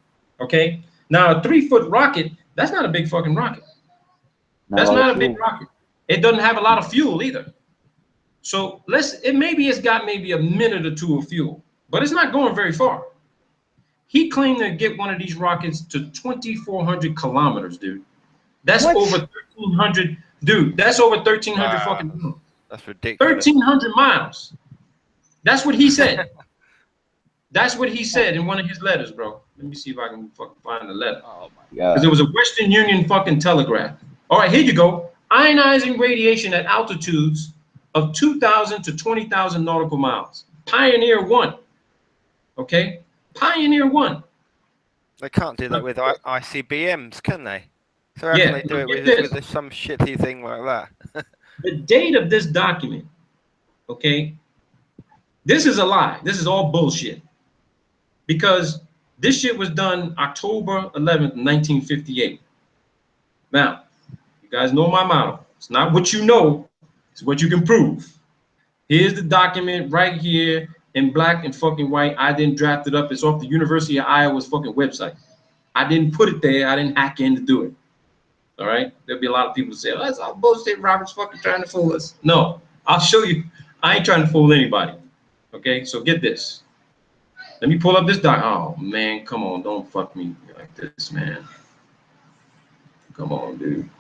Okay. Now a 3-foot rocket, that's not a big fucking rocket. That's not a big rocket. It doesn't have a lot of fuel either. So it's got maybe a minute or two of fuel, but it's not going very far. He claimed to get one of these rockets to 2,400 kilometers, dude. That's over 1,300, dude. That's over 1,300 fucking miles. That's ridiculous. 1,300 miles. That's what he said. That's what he said in one of his letters, bro. Let me see if I can fucking find the letter. Oh my god. Because it was a Western Union fucking telegraph. All right, here you go. Ionizing radiation at altitudes of 2,000 to 20,000 nautical miles. Pioneer 1. Okay? Pioneer 1. They can't do that with ICBMs, can they? So how Yeah, can they do it with some shitty thing like that? The date of this document, okay, this is a lie. This is all bullshit. Because this shit was done October 11th, 1958. Now, you guys know my motto. It's not what you know, it's what you can prove. Here's the document right here in black and fucking white. I didn't draft it up. It's off the University of Iowa's fucking website. I didn't put it there. I didn't hack in to do it. All right? There'll be a lot of people who say, oh, that's all bullshit. Robert's fucking trying to fool us. No, I'll show you. I ain't trying to fool anybody. Okay? So get this. Let me pull up this doc. Oh, man, come on. Don't fuck me like this, man. Come on, dude.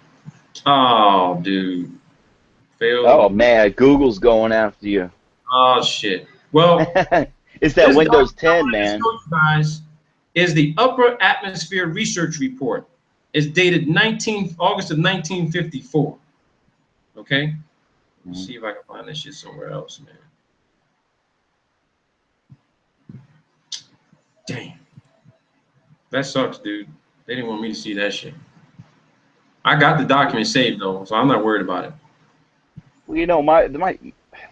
Oh, dude. Failed. Oh, man, Google's going after you. Oh, shit. Well, it's that Windows 10, man. Show you guys is the Upper Atmosphere Research Report. It's dated August of 1954. Okay? Let's see if I can find this shit somewhere else, man. Damn. That sucks, dude. They didn't want me to see that shit. I got the document saved, though, so I'm not worried about it. Well, you know,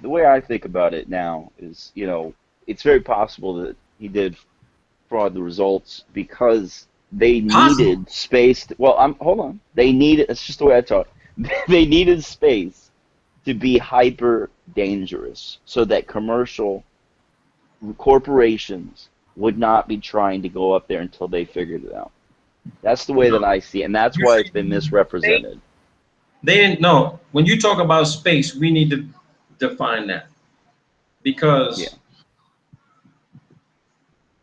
the way I think about it now is, you know, it's very possible that he did fraud the results because they needed space. Hold on. They needed, that's just the way I talk. They needed space to be hyper dangerous so that commercial corporations would not be trying to go up there until they figured it out. That's the way that I see it, and that's why it's been misrepresented. They didn't know. When you talk about space, we need to define that. Because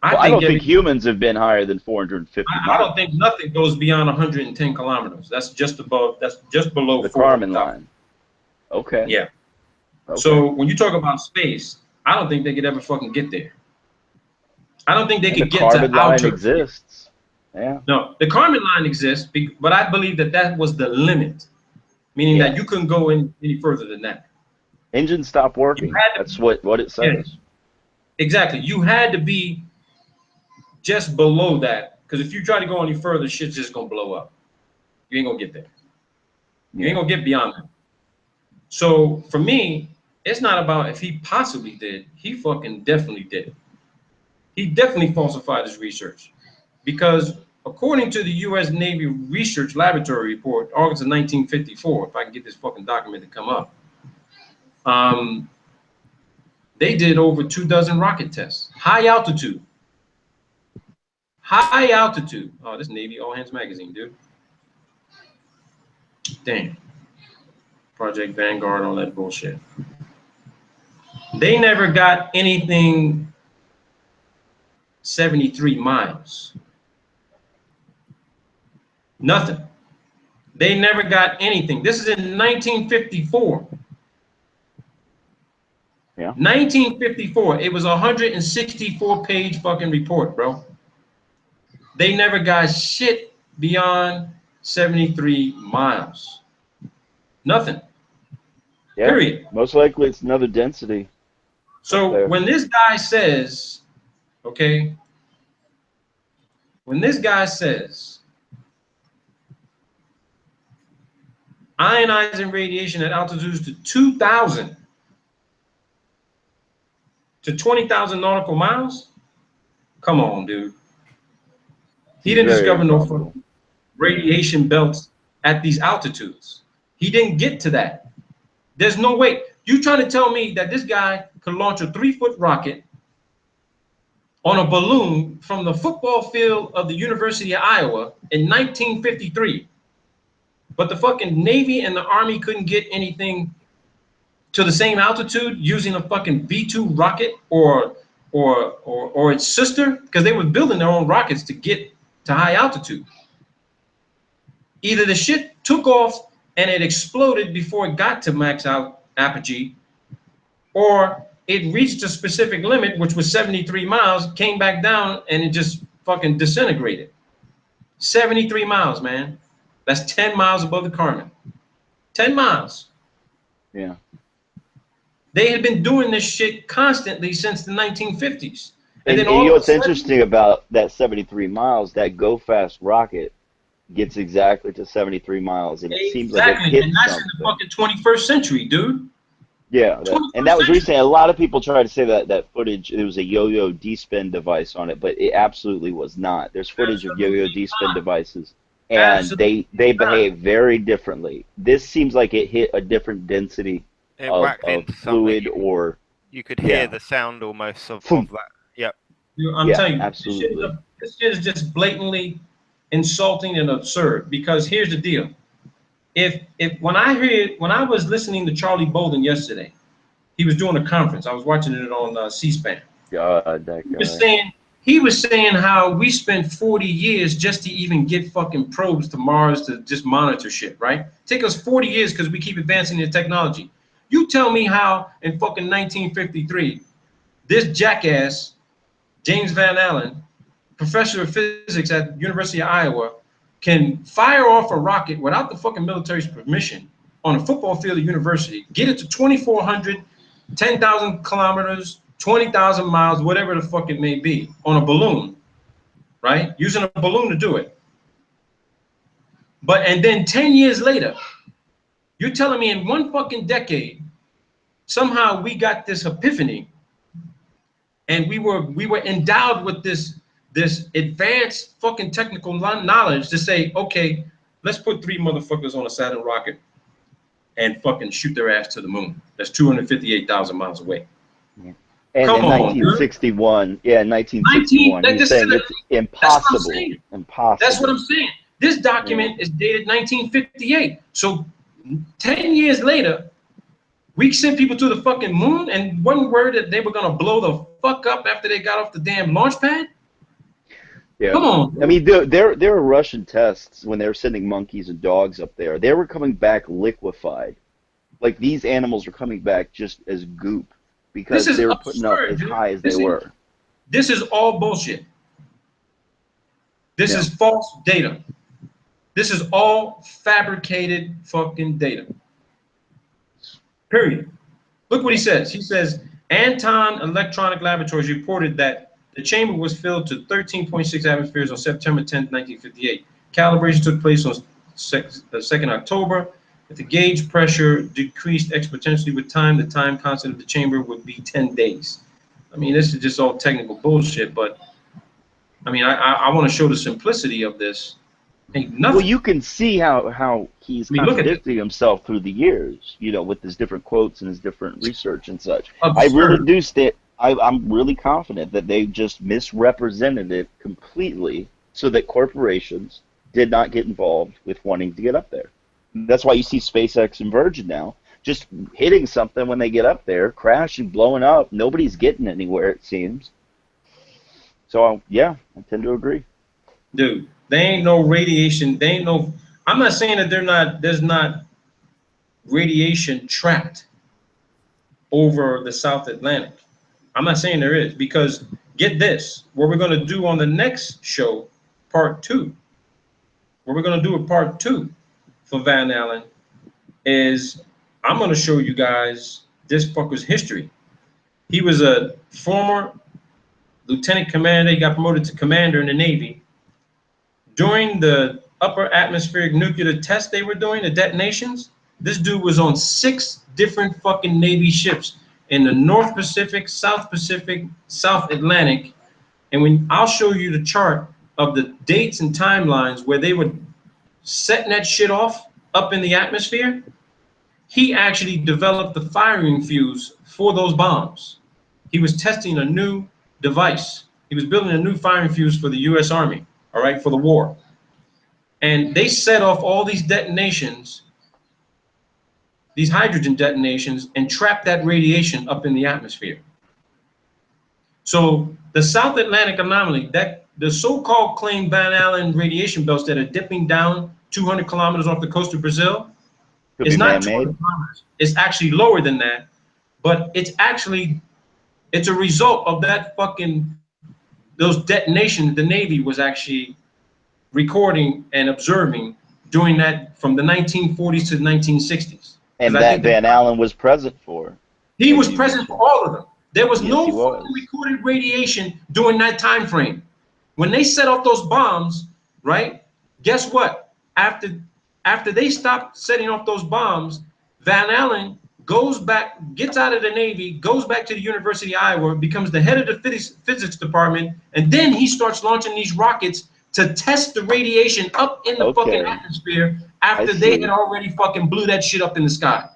I don't think humans have been higher than 450 miles. I don't think nothing goes beyond 110 kilometers. That's just below the Kármán line. Okay. Yeah. Okay. So when you talk about space, I don't think they could ever fucking get there. I don't think they could get to outer. The Kármán line exists. Yeah. No, the Kármán line exists, but I believe that was the limit, meaning that you couldn't go any further than that. Engine stopped working. That's what it says. Yeah. Exactly. You had to be just below that, because if you try to go any further, shit's just gonna blow up. You ain't gonna get there. You ain't gonna get beyond that. So for me, it's not about if he possibly did. He fucking definitely did it. He definitely falsified his research, because according to the U.S. Navy Research Laboratory report, August of 1954, if I can get this fucking document to come up, they did over 24 rocket tests, high altitude. High altitude. Oh, this Navy All Hands magazine, dude. Damn. Project Vanguard, all that bullshit. They never got anything 73 miles. Nothing. They never got anything. This is in 1954. Yeah. 1954. It was a 164-page fucking report, bro. They never got shit beyond 73 miles. Nothing. Yeah, period. Most likely it's another density. So when this guy says, okay, when this guy says ionizing radiation at altitudes to 2,000 to 20,000 nautical miles, come on, dude. He didn't discover no radiation belts at these altitudes. He didn't get to that. There's no way. You trying to tell me that this guy could launch a 3-foot rocket on a balloon from the football field of the University of Iowa in 1953, but the fucking Navy and the Army couldn't get anything to the same altitude using a fucking V-2 rocket or its sister, because they were building their own rockets to get to high altitude. Either the shit took off and it exploded before it got to max apogee, or it reached a specific limit, which was 73 miles, came back down, and it just fucking disintegrated. 73 miles, man. That's 10 miles above the Kármán. 10 miles. Yeah. They had been doing this shit constantly since the 1950s. And then you all know of a what's sudden, interesting about that 73 miles? That Go Fast rocket gets exactly to 73 miles, and it seems like it exactly, hit and that's in the something. fucking 21st century, dude. Yeah, and 21st that was century. recent. A lot of people tried to say that footage, there was a yo-yo D-spin device on it, but it absolutely was not. There's footage of yo-yo Absolutely D-spin not. devices, and Absolutely they not. behave very differently. This seems like it hit a different density It whacked of into something. fluid, or You could hear yeah, the sound almost of Phoom. that. Yep. I'm Yeah, telling you, absolutely. this shit is just blatantly insulting and absurd. Because here's the deal: if when I was listening to Charlie Bolden yesterday, he was doing a conference. I was watching it on C-SPAN. God, that guy. He was saying how we spent 40 years just to even get fucking probes to Mars to just monitor shit, right? Take us 40 years because we keep advancing the technology. You tell me how in fucking 1953, this jackass, James Van Allen, professor of physics at University of Iowa, can fire off a rocket without the fucking military's permission on a football field at university, get it to 2,400, 10,000 kilometers, 20,000 miles, whatever the fuck it may be, on a balloon, right? Using a balloon to do it. And then 10 years later, you're telling me in one fucking decade, somehow we got this epiphany, and we were endowed with this advanced fucking technical knowledge to say, okay, let's put 3 motherfuckers on a Saturn rocket and fucking shoot their ass to the moon. That's 258,000 miles away. Yeah. And Come in on, 1961, dude. yeah, in 1961, he's saying it's impossible. Impossible. That's what I'm saying. This document is dated 1958. So 10 years later, we sent people to the fucking moon, and one word that they were gonna blow the fuck up after they got off the damn launch pad. Yeah. Come on. I mean, there were Russian tests when they were sending monkeys and dogs up there. They were coming back liquefied. Like, these animals were coming back just as goop because they were putting up as high as they were. This is all bullshit. This is false data. This is all fabricated fucking data. Period. Look what he says. He says, Anton Electronic Laboratories reported that the chamber was filled to 13.6 atmospheres on September 10, 1958. Calibration took place on 2nd October. If the gauge pressure decreased exponentially with time, the time constant of the chamber would be 10 days. I mean, this is just all technical bullshit, but I mean, I want to show the simplicity of this. Ain't nothing. Well, you can see how he's contradicting himself through the years, you know, with his different quotes and his different research and such. Absurd. I really do I'm really confident that they just misrepresented it completely so that corporations did not get involved with wanting to get up there. That's why you see SpaceX and Virgin now just hitting something when they get up there, crashing, blowing up. Nobody's getting anywhere, it seems. So, yeah, I tend to agree. Dude, there ain't no radiation. I'm not saying that there's not radiation trapped over the South Atlantic. I'm not saying there is, because get this, what we're going to do on the next show, part 2, what we're going to do a part 2 for Van Allen is I'm going to show you guys this fucker's history. He was a former lieutenant commander. He got promoted to commander in the Navy. During the upper atmospheric nuclear tests they were doing, the detonations, this dude was on 6 different fucking Navy ships in the North Pacific, South Atlantic. And when I'll show you the chart of the dates and timelines where they were setting that shit off up in the atmosphere, he actually developed the firing fuse for those bombs. He was testing a new device. He was building a new firing fuse for the U.S. Army, all right, for the war. And they set off all these detonations, these hydrogen detonations, and trapped that radiation up in the atmosphere. So the South Atlantic anomaly, that the so-called claimed Van Allen radiation belts that are dipping down 200 kilometers off the coast of Brazil, is not 200 kilometers. It's actually lower than that, but it's a result of that fucking, those detonations the Navy was actually recording and observing during that, from the 1940s to the 1960s. And that Van Allen was present for. He was present for all of them. There was Yes, no he was. fucking recorded radiation during that time frame. When they set off those bombs, right? Guess what? After they stopped setting off those bombs, Van Allen goes back, gets out of the Navy, goes back to the University of Iowa, becomes the head of the physics department, and then he starts launching these rockets to test the radiation up in the fucking atmosphere after they had already fucking blew that shit up in the sky.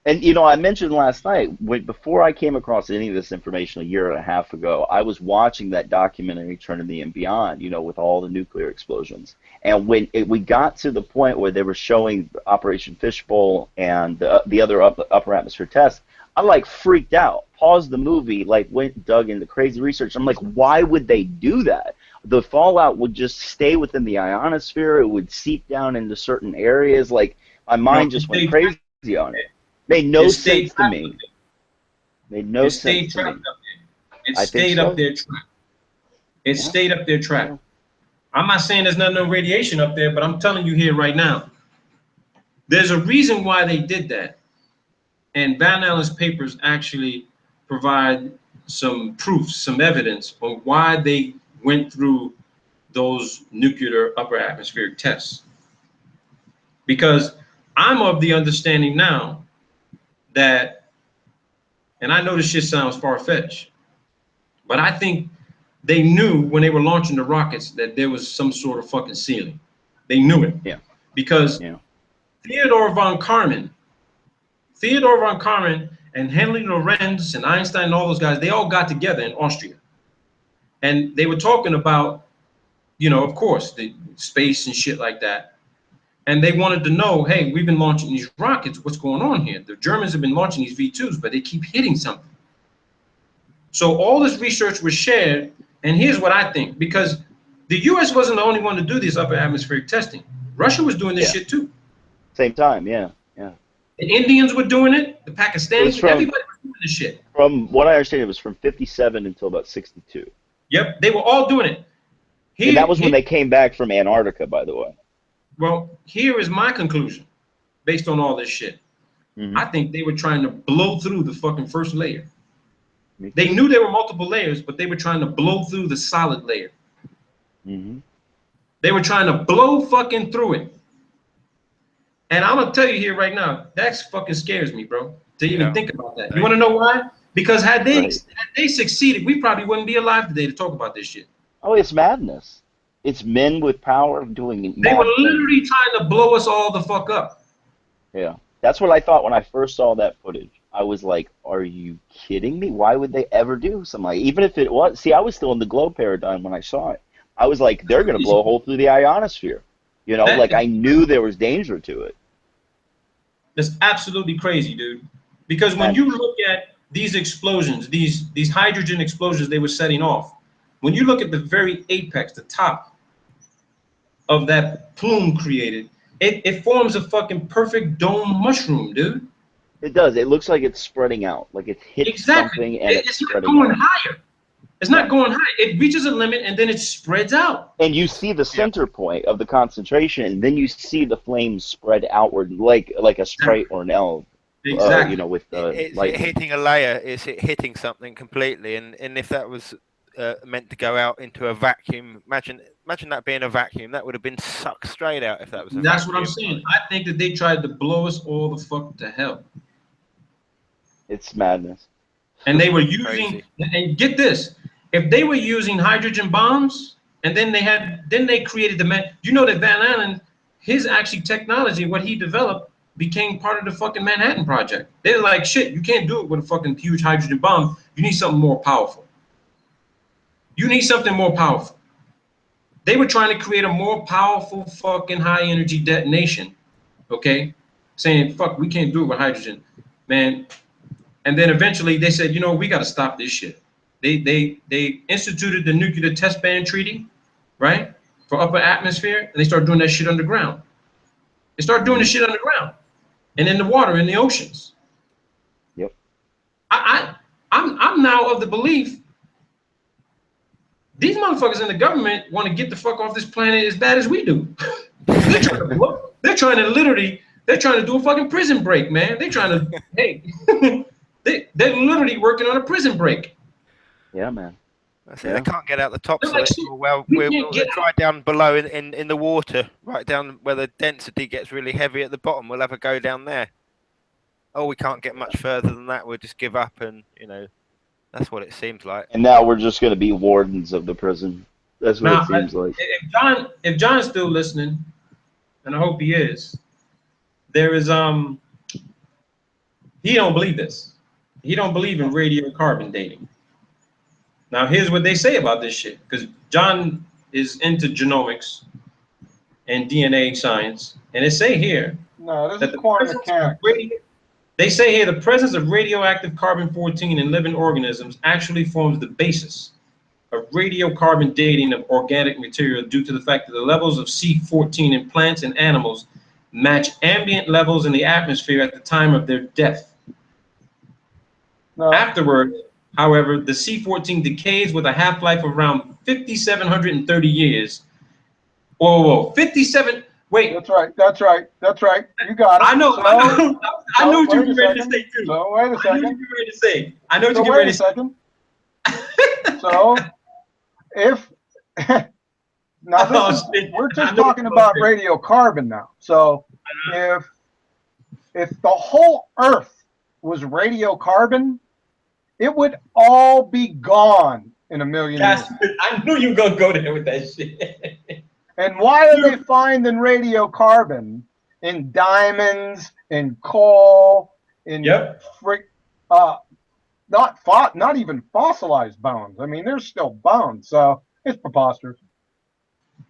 And, you know, I mentioned last night, before I came across any of this information a year and a half ago, I was watching that documentary, Eternity and Beyond, you know, with all the nuclear explosions. And when we got to the point where they were showing Operation Fishbowl and the other upper atmosphere test, I, like, freaked out, paused the movie, like, dug into crazy research. I'm like, why would they do that? The fallout would just stay within the ionosphere. It would seep down into certain areas. Like, my mind just went crazy on it. Made no sense to me. Made no sense to me. It stayed up there trapped. It stayed up there trapped. I'm not saying there's no radiation up there, but I'm telling you here right now, there's a reason why they did that. And Van Allen's papers actually provide some proof, some evidence on why they went through those nuclear upper atmospheric tests. Because I'm of the understanding now that, and I know this shit sounds far-fetched, but I think they knew when they were launching the rockets that there was some sort of fucking ceiling. They knew it. Yeah. Because Theodore von Karman and Henry Lorentz and Einstein and all those guys, they all got together in Austria. And they were talking about, you know, of course, the space and shit like that. And they wanted to know, hey, we've been launching these rockets. What's going on here? The Germans have been launching these V2s, but they keep hitting something. So all this research was shared. And here's what I think, because the U.S. wasn't the only one to do this upper atmospheric testing. Russia was doing this shit too. Same time, yeah. The Indians were doing it. The Pakistanis, everybody was doing this shit. From what I understand, it was from 57 until about 62. Yep, they were all doing it. And that was when they came back from Antarctica, by the way. Well, here is my conclusion, based on all this shit. I think they were trying to blow through the fucking first layer. They knew there were multiple layers, but they were trying to blow through the solid layer. They were trying to blow fucking through it. And I'm gonna tell you here right now, that fucking scares me, bro, to even think about that. You want to know why? Because had they succeeded, we probably wouldn't be alive today to talk about this shit. Oh, it's madness. It's men with power doing it. They were literally trying to blow us all the fuck up. Yeah, that's what I thought when I first saw that footage. I was like, are you kidding me? Why would they ever do something like, even if it was, see, I was still in the globe paradigm when I saw it. I was like, they're going to blow a hole through the ionosphere. You know, like I knew there was danger to it. That's absolutely crazy, dude. Because when you look at these explosions, these hydrogen explosions they were setting off, when you look at the very apex, the top of that plume created, it forms a fucking perfect dome mushroom, dude. It does. It looks like it's spreading out, like it's hitting something and it's spreading not going out. higher. It's not going high. It reaches a limit and then it spreads out. And you see the center point of the concentration, and then you see the flames spread outward, like a Sprite or an L. Exactly. You know, with it's hitting a layer. It's hitting something completely, and if that was meant to go out into a vacuum, imagine that being a vacuum. That would have been sucked straight out if that was a vacuum. That's what I'm saying. I think that they tried to blow us all the fuck to hell. It's madness. And they were using, and get this, if they were using hydrogen bombs, and then they created you know that Van Allen, his actually technology, what he developed, became part of the fucking Manhattan Project. They're like, shit, you can't do it with a fucking huge hydrogen bomb. You need something more powerful. You need something more powerful. They were trying to create a more powerful fucking high energy detonation, okay? Saying, fuck, we can't do it with hydrogen, man. And then eventually they said, you know, we got to stop this shit. They instituted the Nuclear Test Ban Treaty, right, for upper atmosphere, and they started doing that shit underground. They started doing this shit underground and in the water, in the oceans. Yep. I'm now of the belief these motherfuckers in the government want to get the fuck off this planet as bad as we do. They're trying to do a fucking prison break, man. They're trying to, hey, They're literally working on a prison break. Yeah, man. I say they can't get out the top, They're so like, they, shit, well, we we're can't get right down below in the water, right down where the density gets really heavy at the bottom. We'll have a go down there. Oh, we can't get much further than that. We'll just give up, and that's what it seems like. And now we're just going to be wardens of the prison. That's what it seems like. If John's still listening, and I hope he is, there is he don't believe this. He don't believe in radiocarbon dating. Now here's what they say about this shit, because John is into genomics and DNA science, and they say here No, this that is quantum mechanics. They say here the presence of radioactive carbon-14 in living organisms actually forms the basis of radiocarbon dating of organic material due to the fact that the levels of C14 in plants and animals match ambient levels in the atmosphere at the time of their death. No. Afterward, however, the C14 decays with a half-life of around 5,730 years. Whoa, 57. Wait. That's right. You got it. I know. So, I know what you were ready to say too. So wait a second. I know what you were ready to say. I know what So you were ready to say. So if now this is, we're just talking about radiocarbon now. So if the whole Earth was radiocarbon, it would all be gone in a million years. I knew you were gonna go there with that shit. And why are they finding radiocarbon in diamonds, in coal, in not even fossilized bones? I mean, there's still bones, so it's preposterous.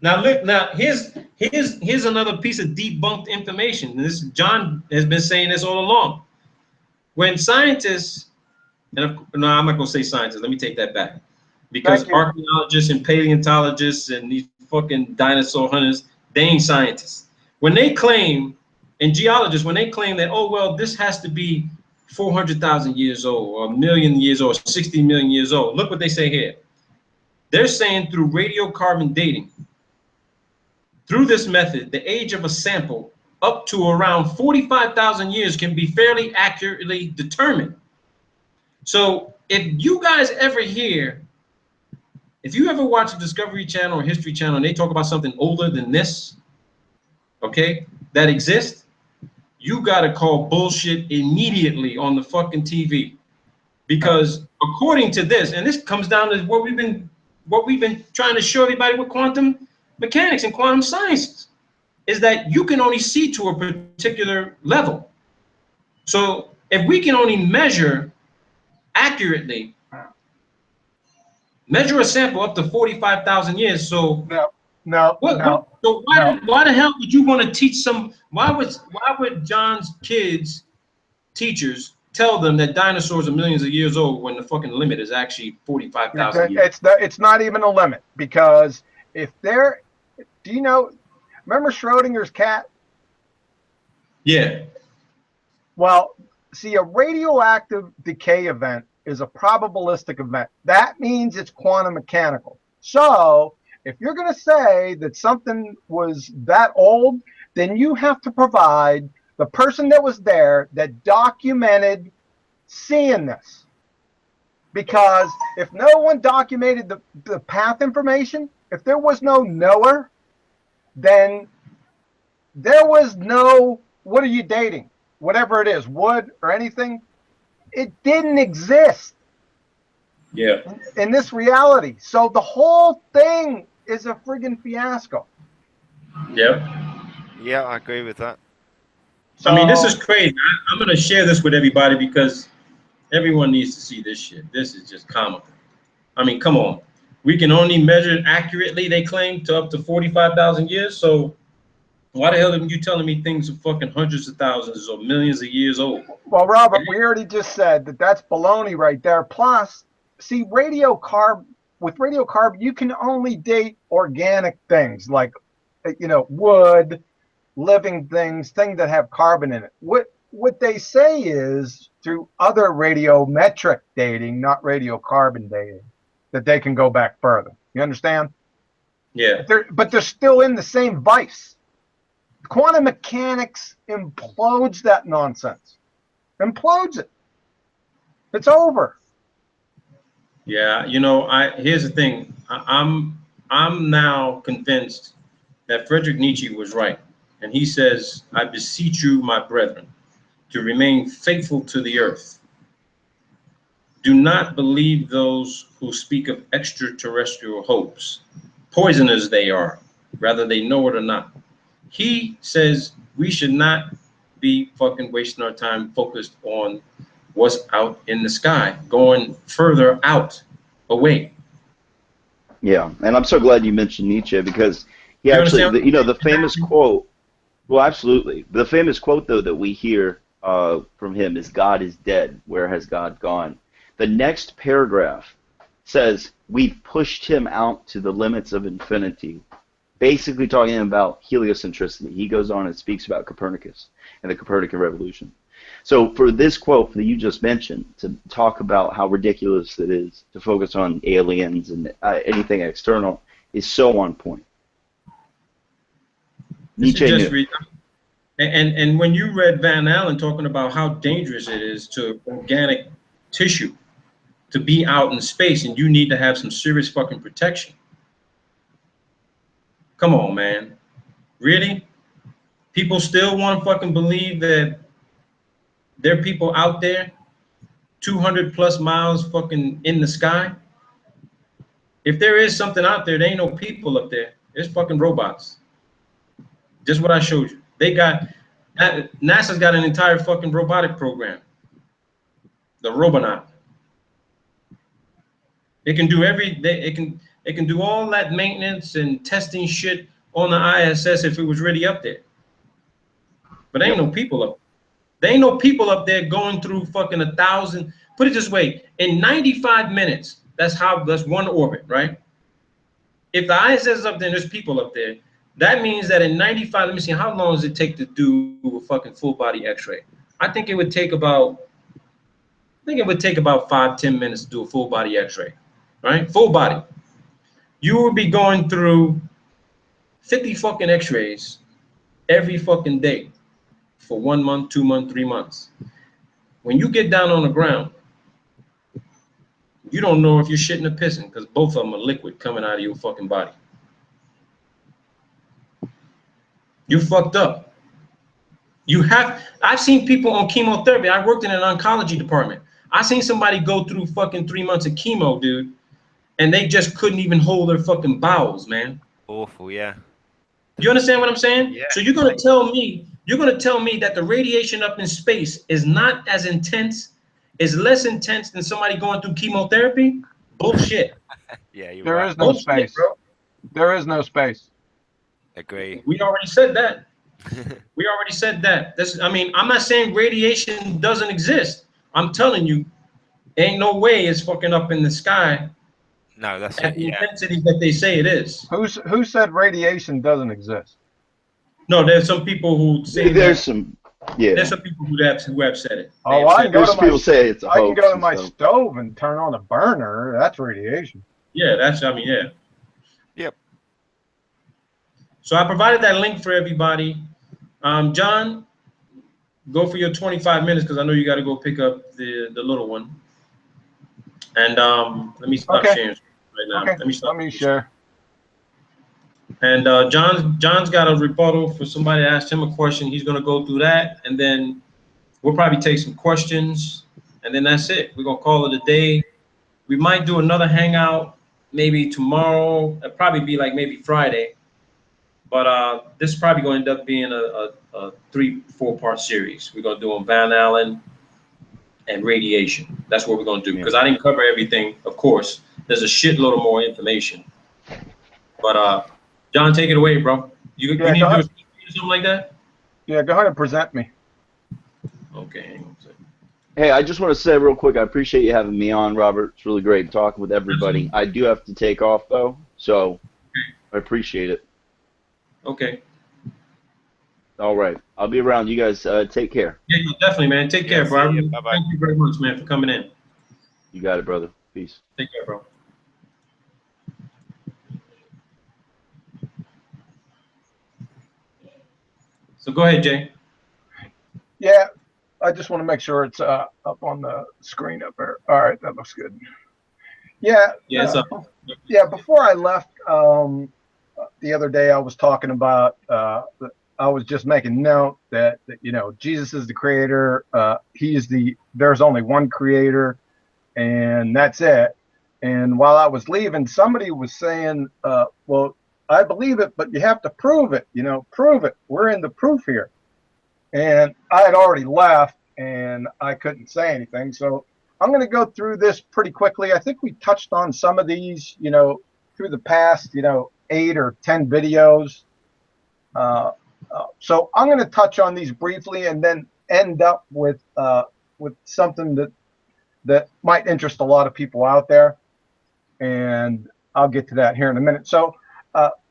Now look, here's another piece of debunked information. John has been saying this all along. When scientists, no, I'm not gonna say scientists. Let me take that back, because archaeologists and paleontologists and these fucking dinosaur hunters, they ain't scientists. When they claim, and geologists, when they claim that, oh well, this has to be 400,000 years old, or 1,000,000 years old, 60 million years old. Look what they say here. They're saying through radiocarbon dating, through this method, the age of a sample up to around 45,000 years can be fairly accurately determined. So if you guys ever hear, if you ever watch a Discovery Channel or History Channel and they talk about something older than this, okay, that exists, you gotta call bullshit immediately on the fucking TV. Because according to this, and this comes down to what we've been trying to show everybody with quantum mechanics and quantum sciences, is that you can only see to a particular level. So if we can only measure accurately, measure a sample up to 45,000 years. So why the hell would you want to teach some? Why would John's kids, teachers, tell them that dinosaurs are millions of years old when the fucking limit is actually 45,000 years? It's not even a limit, because if they're, do you know? Remember Schrodinger's cat? Yeah. Well, see, a radioactive decay event is a probabilistic event. That means it's quantum mechanical. So if you're going to say that something was that old, then you have to provide the person that was there that documented seeing this. Because if no one documented the path information, if there was no knower, then there was no, what are you dating? Whatever it is, wood or anything, it didn't exist. Yeah. In this reality. So the whole thing is a friggin' fiasco. Yep. Yeah, I agree with that. So, I mean, this is crazy. I'm going to share this with everybody because everyone needs to see this shit. This is just comical. I mean, come on. We can only measure accurately, they claim, to up to 45,000 years. So why the hell are you telling me things are fucking hundreds of thousands or millions of years old? Well, Robert, we already just said that that's baloney right there. Plus, see, with radiocarbon, you can only date organic things like, wood, living things that have carbon in it. What they say is through other radiometric dating, not radiocarbon dating, that they can go back further. You understand? Yeah. But they're still in the same vice. Quantum mechanics implodes that nonsense. Implodes it. It's over. Yeah, you know, here's the thing. I'm now convinced that Friedrich Nietzsche was right, and he says, "I beseech you, my brethren, to remain faithful to the earth. Do not believe those who speak of extraterrestrial hopes, poison as they are, whether they know it or not." He says we should not be fucking wasting our time focused on what's out in the sky, going further out, away. Yeah, and I'm so glad you mentioned Nietzsche because he You actually, understand? the famous quote. Well, absolutely. The famous quote though that we hear from him is, "God is dead. Where has God gone?" The next paragraph says, "We've pushed him out to the limits of infinity." Basically talking about heliocentricity. He goes on and speaks about Copernicus and the Copernican revolution. So for this quote that you just mentioned, to talk about how ridiculous it is to focus on aliens and anything external is so on point. Nietzsche knew. And when you read Van Allen talking about how dangerous it is to organic tissue to be out in space, and you need to have some serious fucking protection. Come on, man. Really? People still want to fucking believe that there are people out there 200 plus miles fucking in the sky? If there is something out there, there ain't no people up there. There's fucking robots. Just what I showed you. NASA's got an entire fucking robotic program. The Robonaut. It can do it can do all that maintenance and testing shit on the ISS if it was really up there. But there ain't no people up. There ain't no people up there going through fucking 1,000. Put it this way, in 95 minutes, that's one orbit, right? If the ISS is up there and there's people up there, that means that in 95, let me see, how long does it take to do a fucking full body x-ray? I think it would take about 5-10 minutes to do a full body x-ray, right? Full body. You would be going through 50 fucking x-rays every fucking day for 1 month, 2 months, 3 months. When you get down on the ground, you don't know if you're shitting or pissing because both of them are liquid coming out of your fucking body. You fucked up. I've seen people on chemotherapy. I worked in an oncology department. I seen somebody go through fucking 3 months of chemo, dude, and they just couldn't even hold their fucking bowels, man. Awful, yeah. You understand what I'm saying? Yeah. So you're gonna tell me that the radiation up in space is not as intense, is less intense than somebody going through chemotherapy? Bullshit. Yeah, you're There right. is no Bullshit, space. bro. There is no space. Agree. We already said that. We already said that. I'm not saying radiation doesn't exist. I'm telling you, ain't no way it's fucking up in the sky No, that's at it. the Yeah. intensity that they say it is. Who said radiation doesn't exist? No, there's some people who say There's that. some, yeah. There's some people who have said it. Oh, They've I said can go There's to people say it's a I can hoax go to and my stuff. stove and turn on a burner. That's radiation. Yeah, yeah. Yep. So I provided that link for everybody. John, go for your 25 minutes because I know you got to go pick up the little one. And let me stop sharing right now. Okay. Let me share. And John's got a rebuttal for somebody that asked him a question. He's going to go through that, and then we'll probably take some questions, and then that's it. We're going to call it a day. We might do another hangout maybe tomorrow. It'll probably be like maybe Friday. But this is probably going to end up being a 3-4 part series. We're going to do on Van Allen and radiation. That's what we're going to do because I didn't cover everything, of course. There's a shitload of more information. But John, take it away, bro. You need to do something like that? Yeah, go ahead and present me. Okay. Hey, I just want to say real quick, I appreciate you having me on, Robert. It's really great talking with everybody. I do have to take off, though, so I appreciate it. Okay. All right. I'll be around. You guys take care. Yeah, definitely, man. Take care, bro. Bye-bye. Thank you very much, man, for coming in. You got it, brother. Peace. Take care, bro. So go ahead, Jay. Yeah. I just want to make sure it's up on the screen up there. All right, that looks good. Yeah. Yeah, it's up. Yeah. Before I left the other day, I was talking about. I was just making note that you know Jesus is the creator. There's only one creator, and that's it. And while I was leaving, somebody was saying, "Well, I believe it, but you have to prove it. You know, prove it. We're in the proof here." And I had already left, and I couldn't say anything. So I'm going to go through this pretty quickly. I think we touched on some of these, you know, through the past, you know, 8 or 10 videos. So I'm going to touch on these briefly, and then end up with something that might interest a lot of people out there. And I'll get to that here in a minute. So,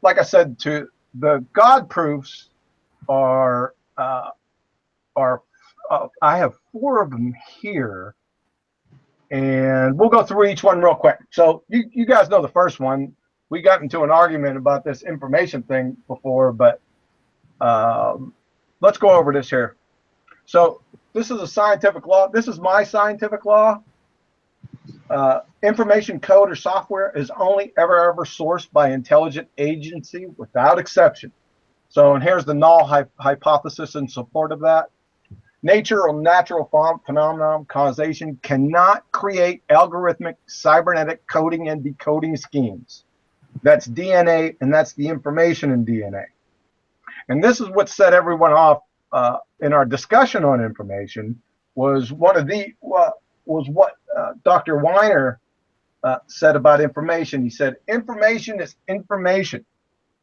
like I said, the God proofs are I have 4 of them here, and we'll go through each one real quick. So you guys know the first one. We got into an argument about this information thing before, but let's go over this here. So this is a scientific law. This is my scientific law. Information code or software is only ever sourced by intelligent agency without exception. So, and here's the null hypothesis in support of that. Nature or natural phenomenon causation cannot create algorithmic cybernetic coding and decoding schemes. That's DNA, and that's the information in DNA. And this is what set everyone off in our discussion on information. Was what Dr. Weiner said about information. He said, information is information,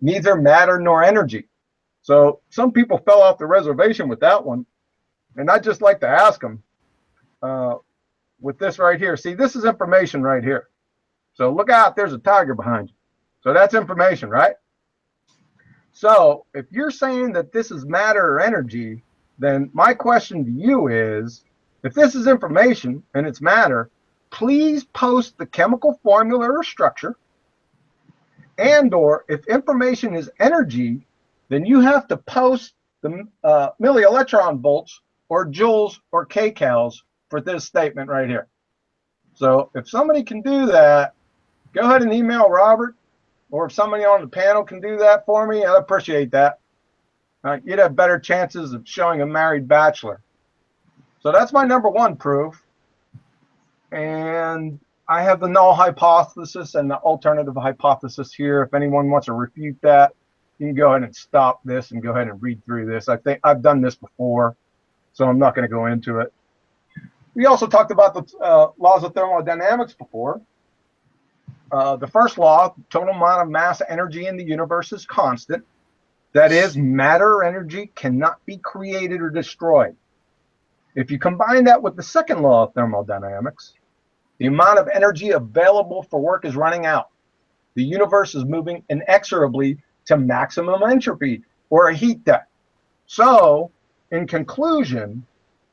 neither matter nor energy. So some people fell off the reservation with that one. And I'd just like to ask them with this right here. See, this is information right here. So look out, there's a tiger behind you. So that's information, right? So if you're saying that this is matter or energy, then my question to you is, if this is information and it's matter, please post the chemical formula or structure. And or if information is energy, then you have to post the millielectron volts or joules or kcals for this statement right here. So if somebody can do that, go ahead and email Robert, or if somebody on the panel can do that for me, I'd appreciate that. You'd have better chances of showing a married bachelor. So that's my number 1 proof. And I have the null hypothesis and the alternative hypothesis here. If anyone wants to refute that, you can go ahead and stop this and go ahead and read through this. I think I've done this before, so I'm not going to go into it. We also talked about the laws of thermodynamics before. The first law, total amount of mass energy in the universe is constant. That is, matter or energy cannot be created or destroyed. If you combine that with the second law of thermodynamics, the amount of energy available for work is running out. The universe is moving inexorably to maximum entropy, or a heat death. So, in conclusion,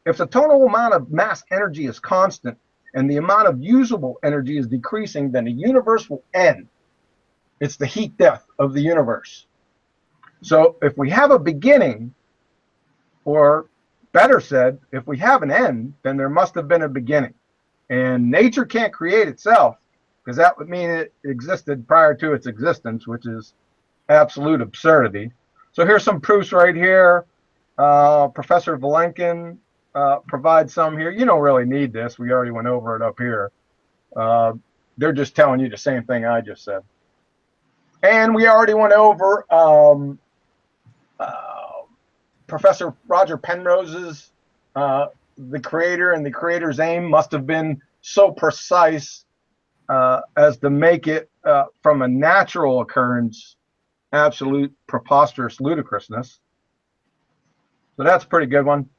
if the total amount of mass energy is constant and the amount of usable energy is decreasing, then the universe will end. It's the heat death of the universe. So if we have a beginning, or better said, if we have an end, then there must have been a beginning. And nature can't create itself, because that would mean it existed prior to its existence, which is absolute absurdity. So here's some proofs right here. Professor Valenkin provides some here. You don't really need this. We already went over it up here. They're just telling you the same thing I just said. And we already went over Professor Roger Penrose's the creator and the creator's aim must have been so precise as to make it from a natural occurrence absolute preposterous ludicrousness. So that's a pretty good one.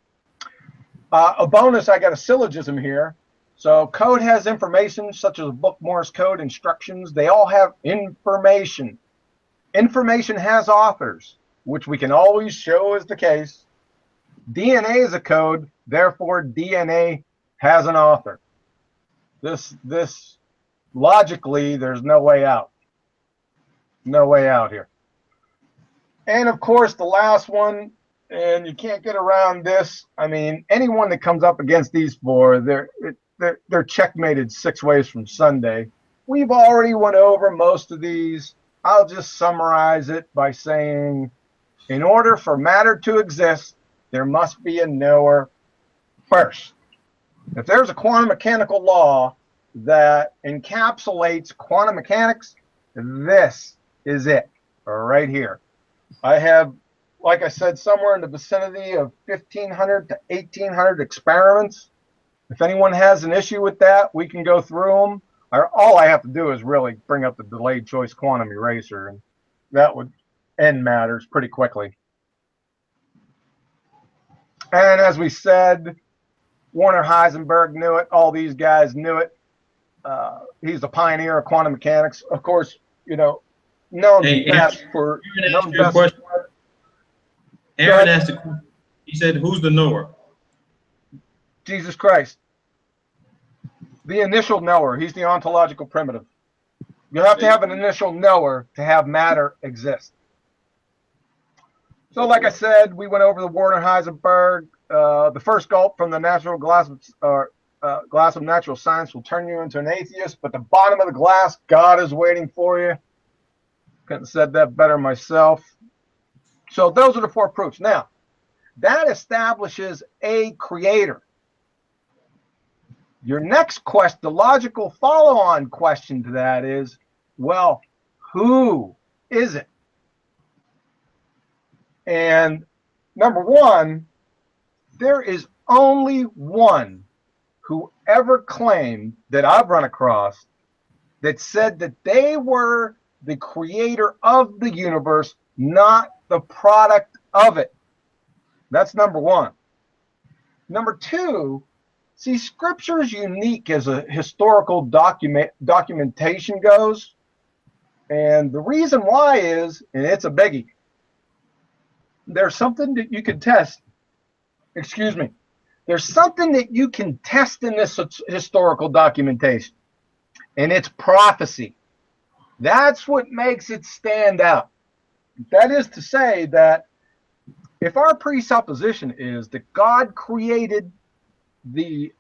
A bonus, I got a syllogism here. So code has information such as book Morse code instructions. They all have information. Information has authors, which we can always show is the case. DNA is a code, therefore DNA has an author. This logically, there's no way out. No way out here. And of course, the last one, and you can't get around this. I mean, anyone that comes up against these four, they're checkmated 6 ways from Sunday. We've already went over most of these. I'll just summarize it by saying, in order for matter to exist, there must be a knower first. If there's a quantum mechanical law that encapsulates quantum mechanics, this is it right here. I have, like I said, somewhere in the vicinity of 1,500 to 1,800 experiments. If anyone has an issue with that, we can go through them. All I have to do is really bring up the delayed choice quantum eraser, and that would end matters pretty quickly. And as we said, Werner Heisenberg knew it. All these guys knew it. He's the pioneer of quantum mechanics. Of course, you know, known best for... Aaron asked a question. He said, who's the knower? Jesus Christ. The initial knower. He's the ontological primitive. You have to have an initial knower to have matter exist. So like I said, we went over the Werner Heisenberg. The first gulp from the natural glass of natural science will turn you into an atheist, but the bottom of the glass, God is waiting for you. Couldn't have said that better myself. So those are the 4 proofs. Now, that establishes a creator. Your next question, the logical follow-on question to that is, well, who is it? And number one, there is only one who ever claimed that I've run across that said that they were the creator of the universe, not the product of it. That's number one. Number two, see, Scripture is unique as a historical documentation goes. And the reason why is, and it's a biggie, there's something that you can test. Excuse me. There's something that you can test in this historical documentation, and it's prophecy. That's what makes it stand out. That is to say that if our presupposition is that God created the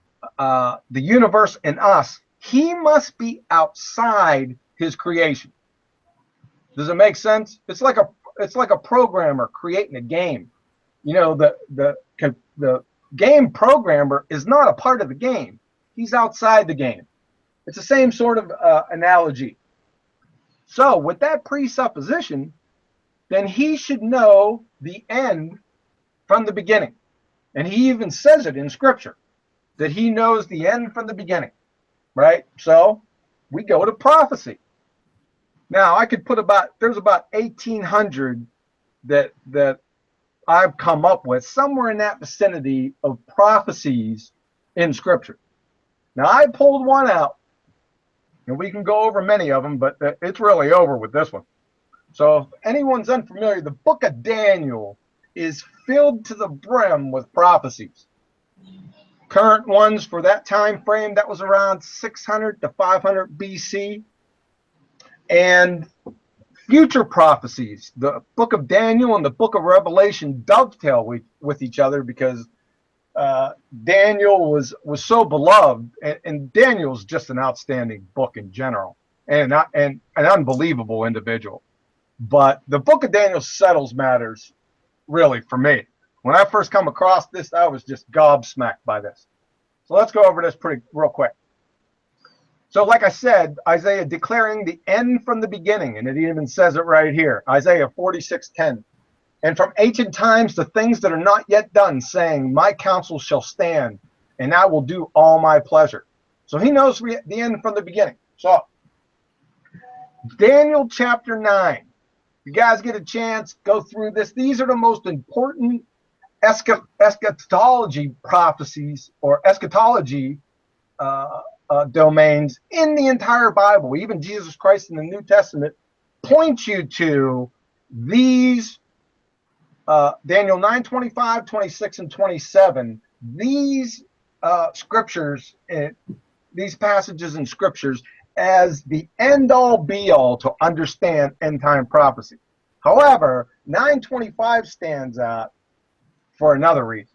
universe and us, he must be outside his creation. Does it make sense? It's like a programmer creating a game. You know, the game programmer is not a part of the game. He's outside the game. It's the same sort of analogy. So with that presupposition, then he should know the end from the beginning. And he even says it in Scripture, that he knows the end from the beginning, right? So we go to prophecy. Now, I could put there's about 1,800 that I've come up with, somewhere in that vicinity of prophecies in Scripture. Now, I pulled one out, and we can go over many of them, but it's really over with this one. So if anyone's unfamiliar, the book of Daniel is filled to the brim with prophecies. Current ones for that time frame, that was around 600 to 500 BC. And future prophecies, the book of Daniel and the book of Revelation dovetail with each other because Daniel was so beloved, and Daniel's just an outstanding book in general, and an unbelievable individual. But the book of Daniel settles matters, really, for me. When I first come across this, I was just gobsmacked by this. So let's go over this real quick. So like I said, Isaiah declaring the end from the beginning, and it even says it right here, Isaiah 46:10. And from ancient times the things that are not yet done, saying, my counsel shall stand, and I will do all my pleasure. So he knows the end from the beginning. So Daniel chapter 9. You guys get a chance, go through this. These are the most important eschatology prophecies or eschatology domains in the entire Bible. Even Jesus Christ in the New Testament points you to these, Daniel 9, 25, 26, and 27. These scriptures, these passages in scriptures as the end-all be-all to understand end-time prophecy. However, 9:25 stands out for another reason.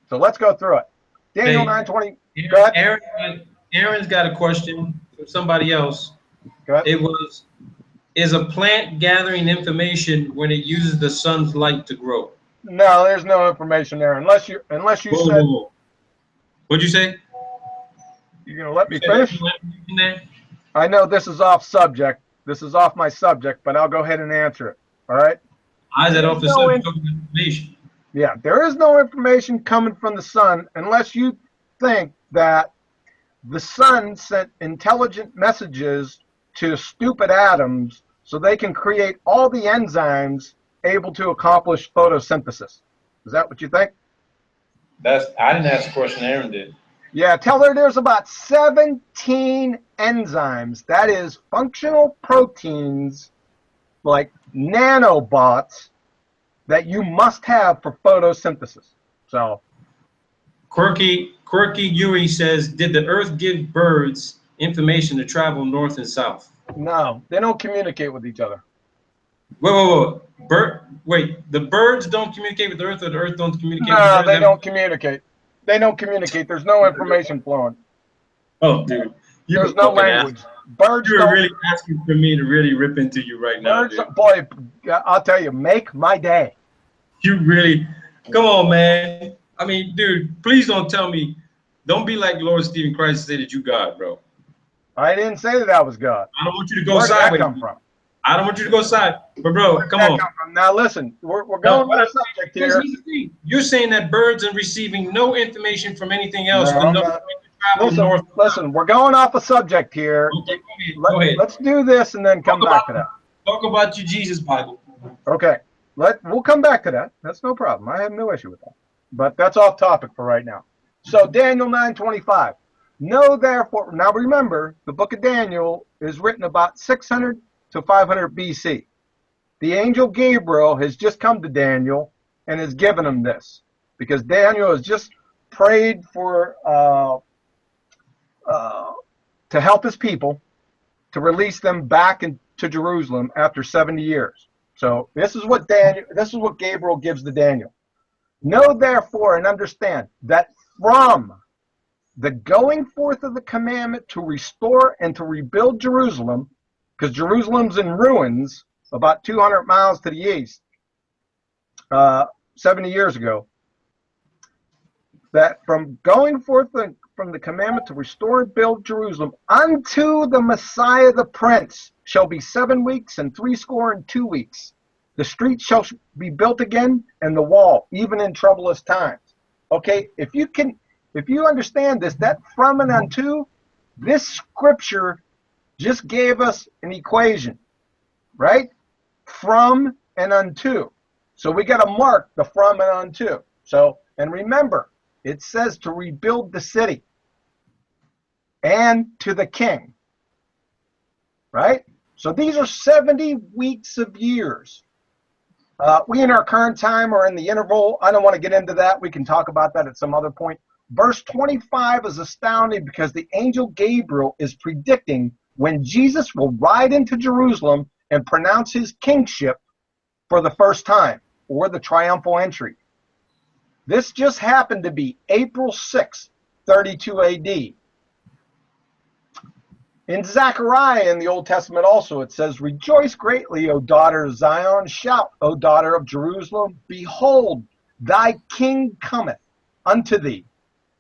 So let's go through it. Daniel Hey, 9:20. Go ahead. Aaron's got a question from somebody else. Go ahead. It was, is a plant gathering information when it uses the sun's light to grow? No, there's no information there unless you Whoa, said whoa, whoa. What'd you say? you're gonna let me You said finish. there? I know this is off subject. This is off my subject, but I'll go ahead and answer it. All right. I said off the No subject of information. Yeah, there is no information coming from the sun unless you think that the sun sent intelligent messages to stupid atoms so they can create all the enzymes able to accomplish photosynthesis. Is that what you think? I didn't ask the question, Aaron did. Yeah, tell her there's about 17 enzymes, that is functional proteins like nanobots that you must have for photosynthesis. So, Quirky Yuri says, did the Earth give birds information to travel north and south? no, they don't communicate with each other. Whoa. Wait, the birds don't communicate with the Earth, or the Earth don't communicate with the No, birds? they don't communicate. They don't communicate. There's no information flowing. Oh, dude. There's no language. Birds You're don't. really asking for me to really rip into you right now, Birds, dude. boy, I'll tell you, make my day. You really, come on, man. I mean, dude, please don't tell me, don't be like Lord Stephen Christ and say that you God, bro. I didn't say that I was God. I don't want you to go Where did that sideways. come from? I don't want you to go side. But, bro, Where did come that on. come from? Now listen, we're going No, on the subject Because here. here's the thing. You're saying that birds are receiving no information from anything else. No, to I'm know not. when to travel north. Listen, we're going off a subject here. Okay, go ahead. Let's do this and then come back to that. Talk about your Jesus Bible. Okay. We'll come back to that. That's no problem. I have no issue with that. But that's off topic for right now. So Daniel 9:25. Know therefore, now remember, the book of Daniel is written about 600 to 500 BC. The angel Gabriel has just come to Daniel and has given him this because Daniel has just prayed for to help his people to release them back into Jerusalem after 70 years. So this is what Gabriel gives to Daniel. Know therefore and understand that from the going forth of the commandment to restore and to rebuild Jerusalem, because Jerusalem's in ruins about 200 miles to the east, 70 years ago, that from going forth from the commandment to restore and build Jerusalem unto the Messiah the Prince shall be 7 weeks and 62 weeks. The street shall be built again, and the wall, even in troublous times. Okay, if you understand this, that from and unto, this scripture just gave us an equation, right? From and unto. So we got to mark the from and unto. So, and remember, it says to rebuild the city and to the king, right? So these are 70 weeks of years. We in our current time are in the interval. I don't want to get into that. We can talk about that at some other point. Verse 25 is astounding because the angel Gabriel is predicting when Jesus will ride into Jerusalem and pronounce his kingship for the first time, or the triumphal entry. This just happened to be April 6, 32 AD. In Zechariah in the Old Testament also it says, rejoice greatly, O daughter of Zion, shout, O daughter of Jerusalem, behold, thy king cometh unto thee.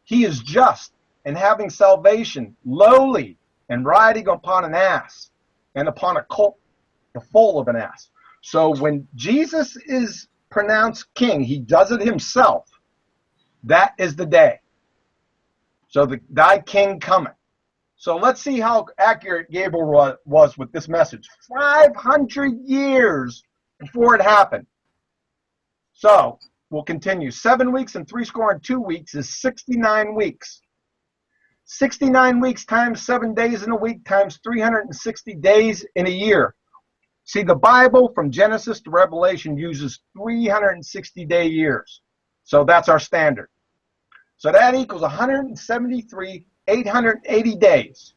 He is just and having salvation, lowly, and riding upon an ass, and upon a colt, the foal of an ass. So when Jesus is pronounced king, he does it himself. That is the day. So thy king cometh. So let's see how accurate Gabriel was with this message. 500 years before it happened. So we'll continue. 7 weeks and 62 weeks is 69 weeks. 69 weeks times 7 days in a week times 360 days in a year. See, the Bible from Genesis to Revelation uses 360-day years. So that's our standard. So that equals 173,880 days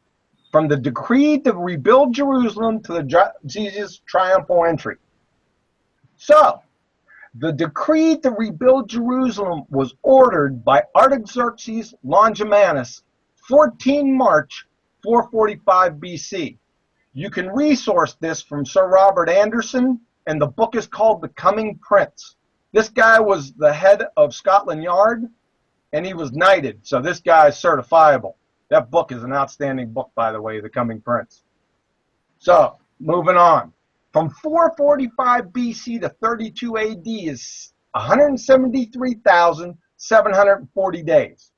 from the decree to rebuild Jerusalem to the Jesus triumphal entry. So The decree to rebuild Jerusalem was ordered by Artaxerxes Longimanus, 14 March 445 BC. You can resource this from Sir Robert Anderson, and the book is called The Coming Prince. This guy was the head of Scotland Yard, and he was knighted, so this guy is certifiable. That book is an outstanding book, by the way, The Coming Prince. So, moving on. From 445 BC to 32 AD is 173,740 days.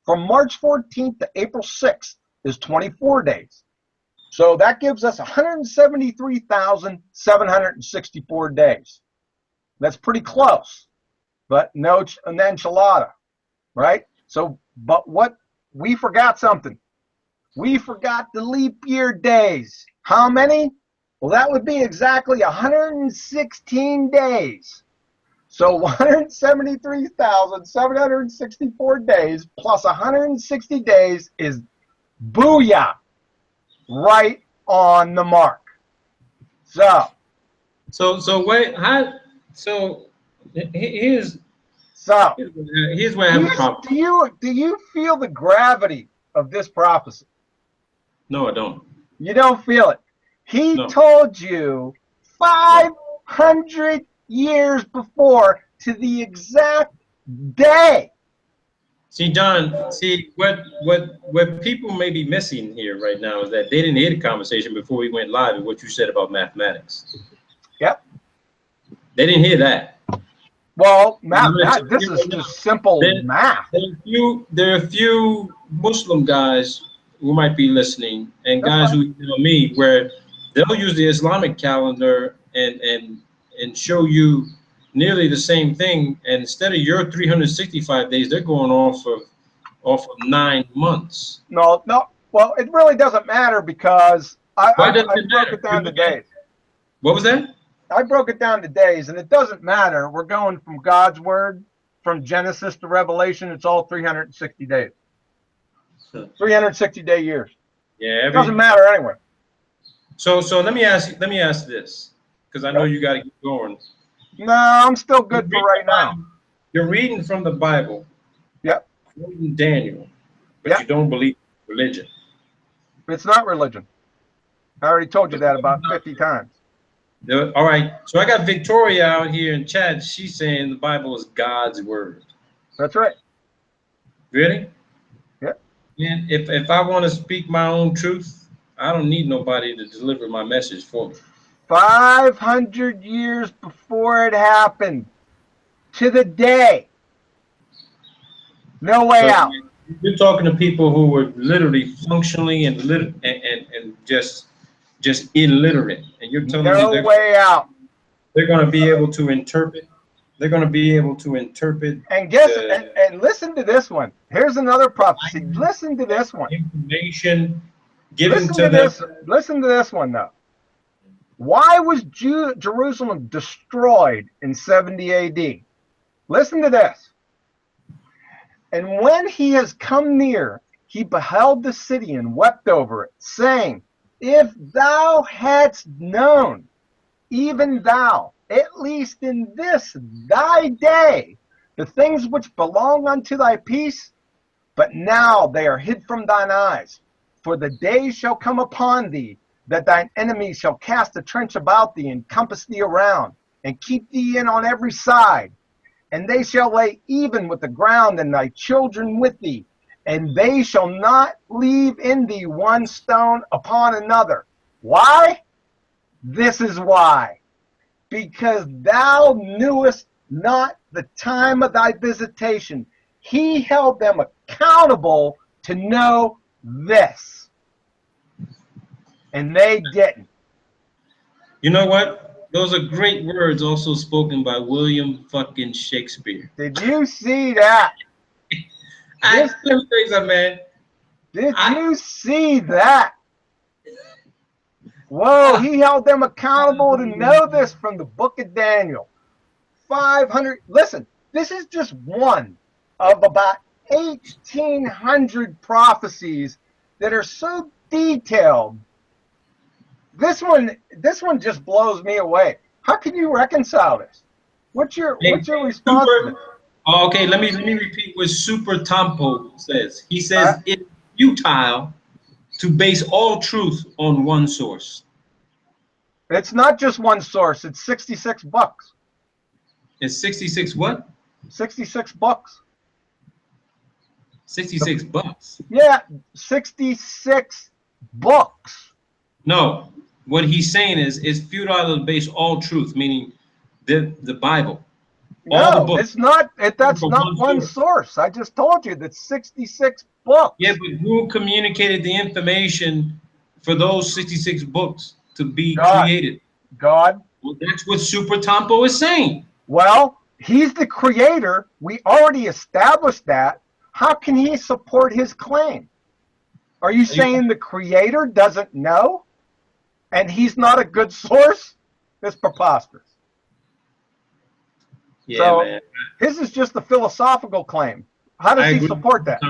From March 14th to April 6th is 24 days. So that gives us 173,764 days. That's pretty close, but no an enchilada, right? So, but what, we forgot something. We forgot the leap year days. How many? Well, that would be exactly 116 days. So 173,764 days plus 160 days is booyah, right on the mark. So wait, here's where I have a problem. Do you feel the gravity of this prophecy? No, I don't. You don't feel it. He told you 500 years before to the exact day. See, John, what people may be missing here right now is that they didn't hear the conversation before we went live and what you said about mathematics. Yep. They didn't hear that. Well, this is just simple math. There are a few Muslim guys who might be listening, and guys who know me, where they'll use the Islamic calendar and show you nearly the same thing, and instead of your 365 days, they're going off of 9 months. No. Well, it really doesn't matter because I broke it down to days. What was that? I broke it down to days, and it doesn't matter. We're going from God's word, from Genesis to Revelation. It's all 360 days. 360-day years. Yeah, it doesn't matter anyway. So let me ask this, because I know you got to get going. No, I'm still good for right now. You're reading from the Bible. Yep. Reading Daniel, but you don't believe in religion. It's not religion. I already told you that about 50 times. All right. So I got Victoria out here in chat. She's saying the Bible is God's word. That's right. Really? Yep. And if I want to speak my own truth, I don't need nobody to deliver my message for me. 500 years before it happened, to the day. No way out. You're talking to people who were literally functionally and just illiterate, and you're telling me no way out. They're going to be able to interpret. They're going to be able to interpret. And and listen to this one. Here's another prophecy. Listen to this one. Information given to them. Listen to this one though. Why was Jerusalem destroyed in 70 AD? Listen to this. And when he has come near, he beheld the city and wept over it, saying, if thou hadst known, even thou, at least in this thy day, the things which belong unto thy peace, but now they are hid from thine eyes. For the day shall come upon thee, that thine enemies shall cast a trench about thee, and compass thee around, and keep thee in on every side. And they shall lay even with the ground, and thy children with thee, and they shall not leave in thee one stone upon another. Why? This is why. Because thou knewest not the time of thy visitation. He held them accountable to know this. And they didn't. You know what? Those are great words also spoken by William fucking Shakespeare. Did you see that? Let me tell you something, man. Did you see that? Whoa, he held them accountable to know this from the book of Daniel. 500, listen, this is just one of about 1,800 prophecies that are so detailed. This one just blows me away. How can you reconcile this? What's your Hey, response to Super, this? oh, okay, let me repeat what Super Tampo says. He says it's futile to base all truth on one source. It's not just one source. It's $66. It's 66 what? $66. 66 bucks. Yeah, 66 books. No, what he's saying is it's futile to base all truth, meaning the Bible. All the No, books. it's not. That's For not one one source. I just told you that's 66 books. Yeah, but who communicated the information for those 66 books to be created? God. Well, that's what Super Tampo is saying. Well, he's the creator. We already established that. How can he support his claim? Are you saying the creator doesn't know and he's not a good source? That's preposterous. Yeah, So man. his is just a philosophical claim. How does he support that?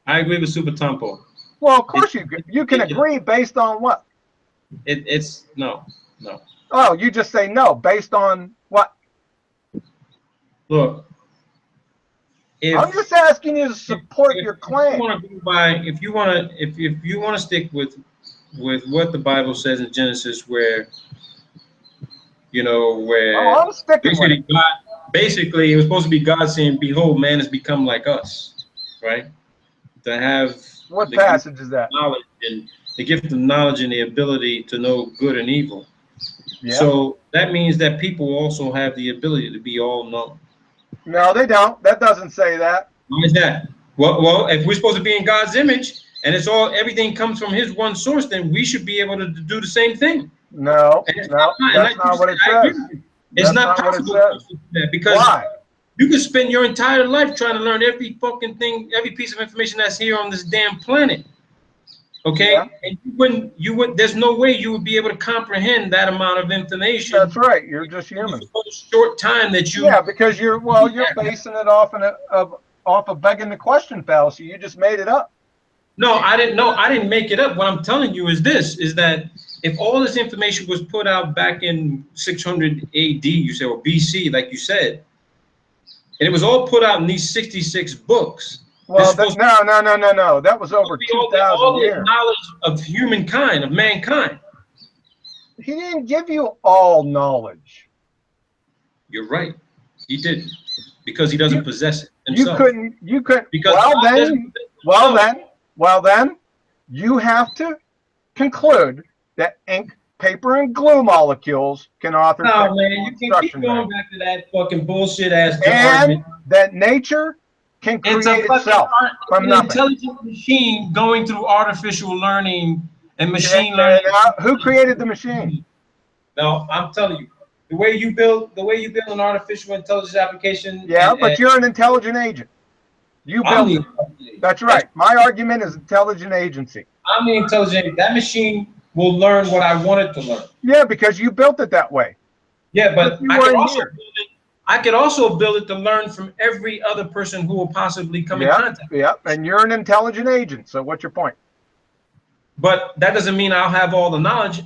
I agree with Super Tampo. Well, of course you can agree based on what? It's no. Oh, you just say no based on what? Look, I'm just asking you to support your claim. If you want to stick with what the Bible says in Genesis, where I'm sticking with it. Basically, it was supposed to be God saying, "Behold, man has become like us," right? To have what passage is that? Knowledge and the gift of knowledge and the ability to know good and evil. Yeah. So that means that people also have the ability to be all known. No, they don't. That doesn't say that. Why is that? Well, if we're supposed to be in God's image and everything comes from His one source, then we should be able to do the same thing. No, that's not what it says. It's not possible because why? You could spend your entire life trying to learn every fucking thing, every piece of information that's here on this damn planet. Okay, yeah. And you would. There's no way you would be able to comprehend that amount of information. That's right. You're just human. For a short time that you. Yeah, because you're basing it off of begging the question fallacy. You just made it up. No, I didn't. No, I didn't make it up. What I'm telling you is that if all this information was put out back in 600 AD, you said, or BC, like you said, and it was all put out in these 66 books. Well, no. That was over 2,000 years. The knowledge of humankind, of mankind. He didn't give you all knowledge. You're right. He didn't, because he doesn't possess it himself. You couldn't. Because well then, you have to conclude that ink, paper, and glue molecules can author. No, man, you can keep going back to that fucking bullshit ass argument. That nature can create itself from nothing. Intelligent machine going through artificial learning and machine learning. Who created the machine? No, I'm telling you, the way you build an artificial intelligence application. Yeah, but you're an intelligent agent. You build it. That's right. My argument is intelligent agency. I'm the intelligent. That machine will learn what I want it to learn. Yeah, because you built it that way. Yeah, but I could also build it to learn from every other person who will possibly come in contact. Yeah, and you're an intelligent agent. So what's your point? But that doesn't mean I'll have all the knowledge.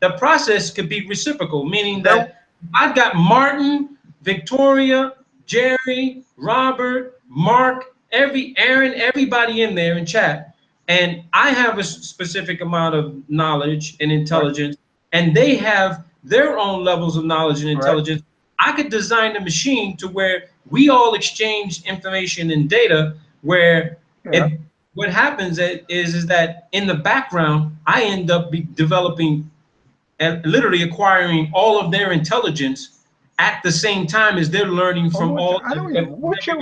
The process could be reciprocal, meaning that I've got Martin, Victoria, Jerry, Robert, Mark, Aaron, everybody in there in chat, and I have a specific amount of knowledge and intelligence, and they have their own levels of knowledge and intelligence. I could design a machine to where we all exchange information and data, where what happens is that in the background, I end up developing and literally acquiring all of their intelligence at the same time as they're learning from all. What is your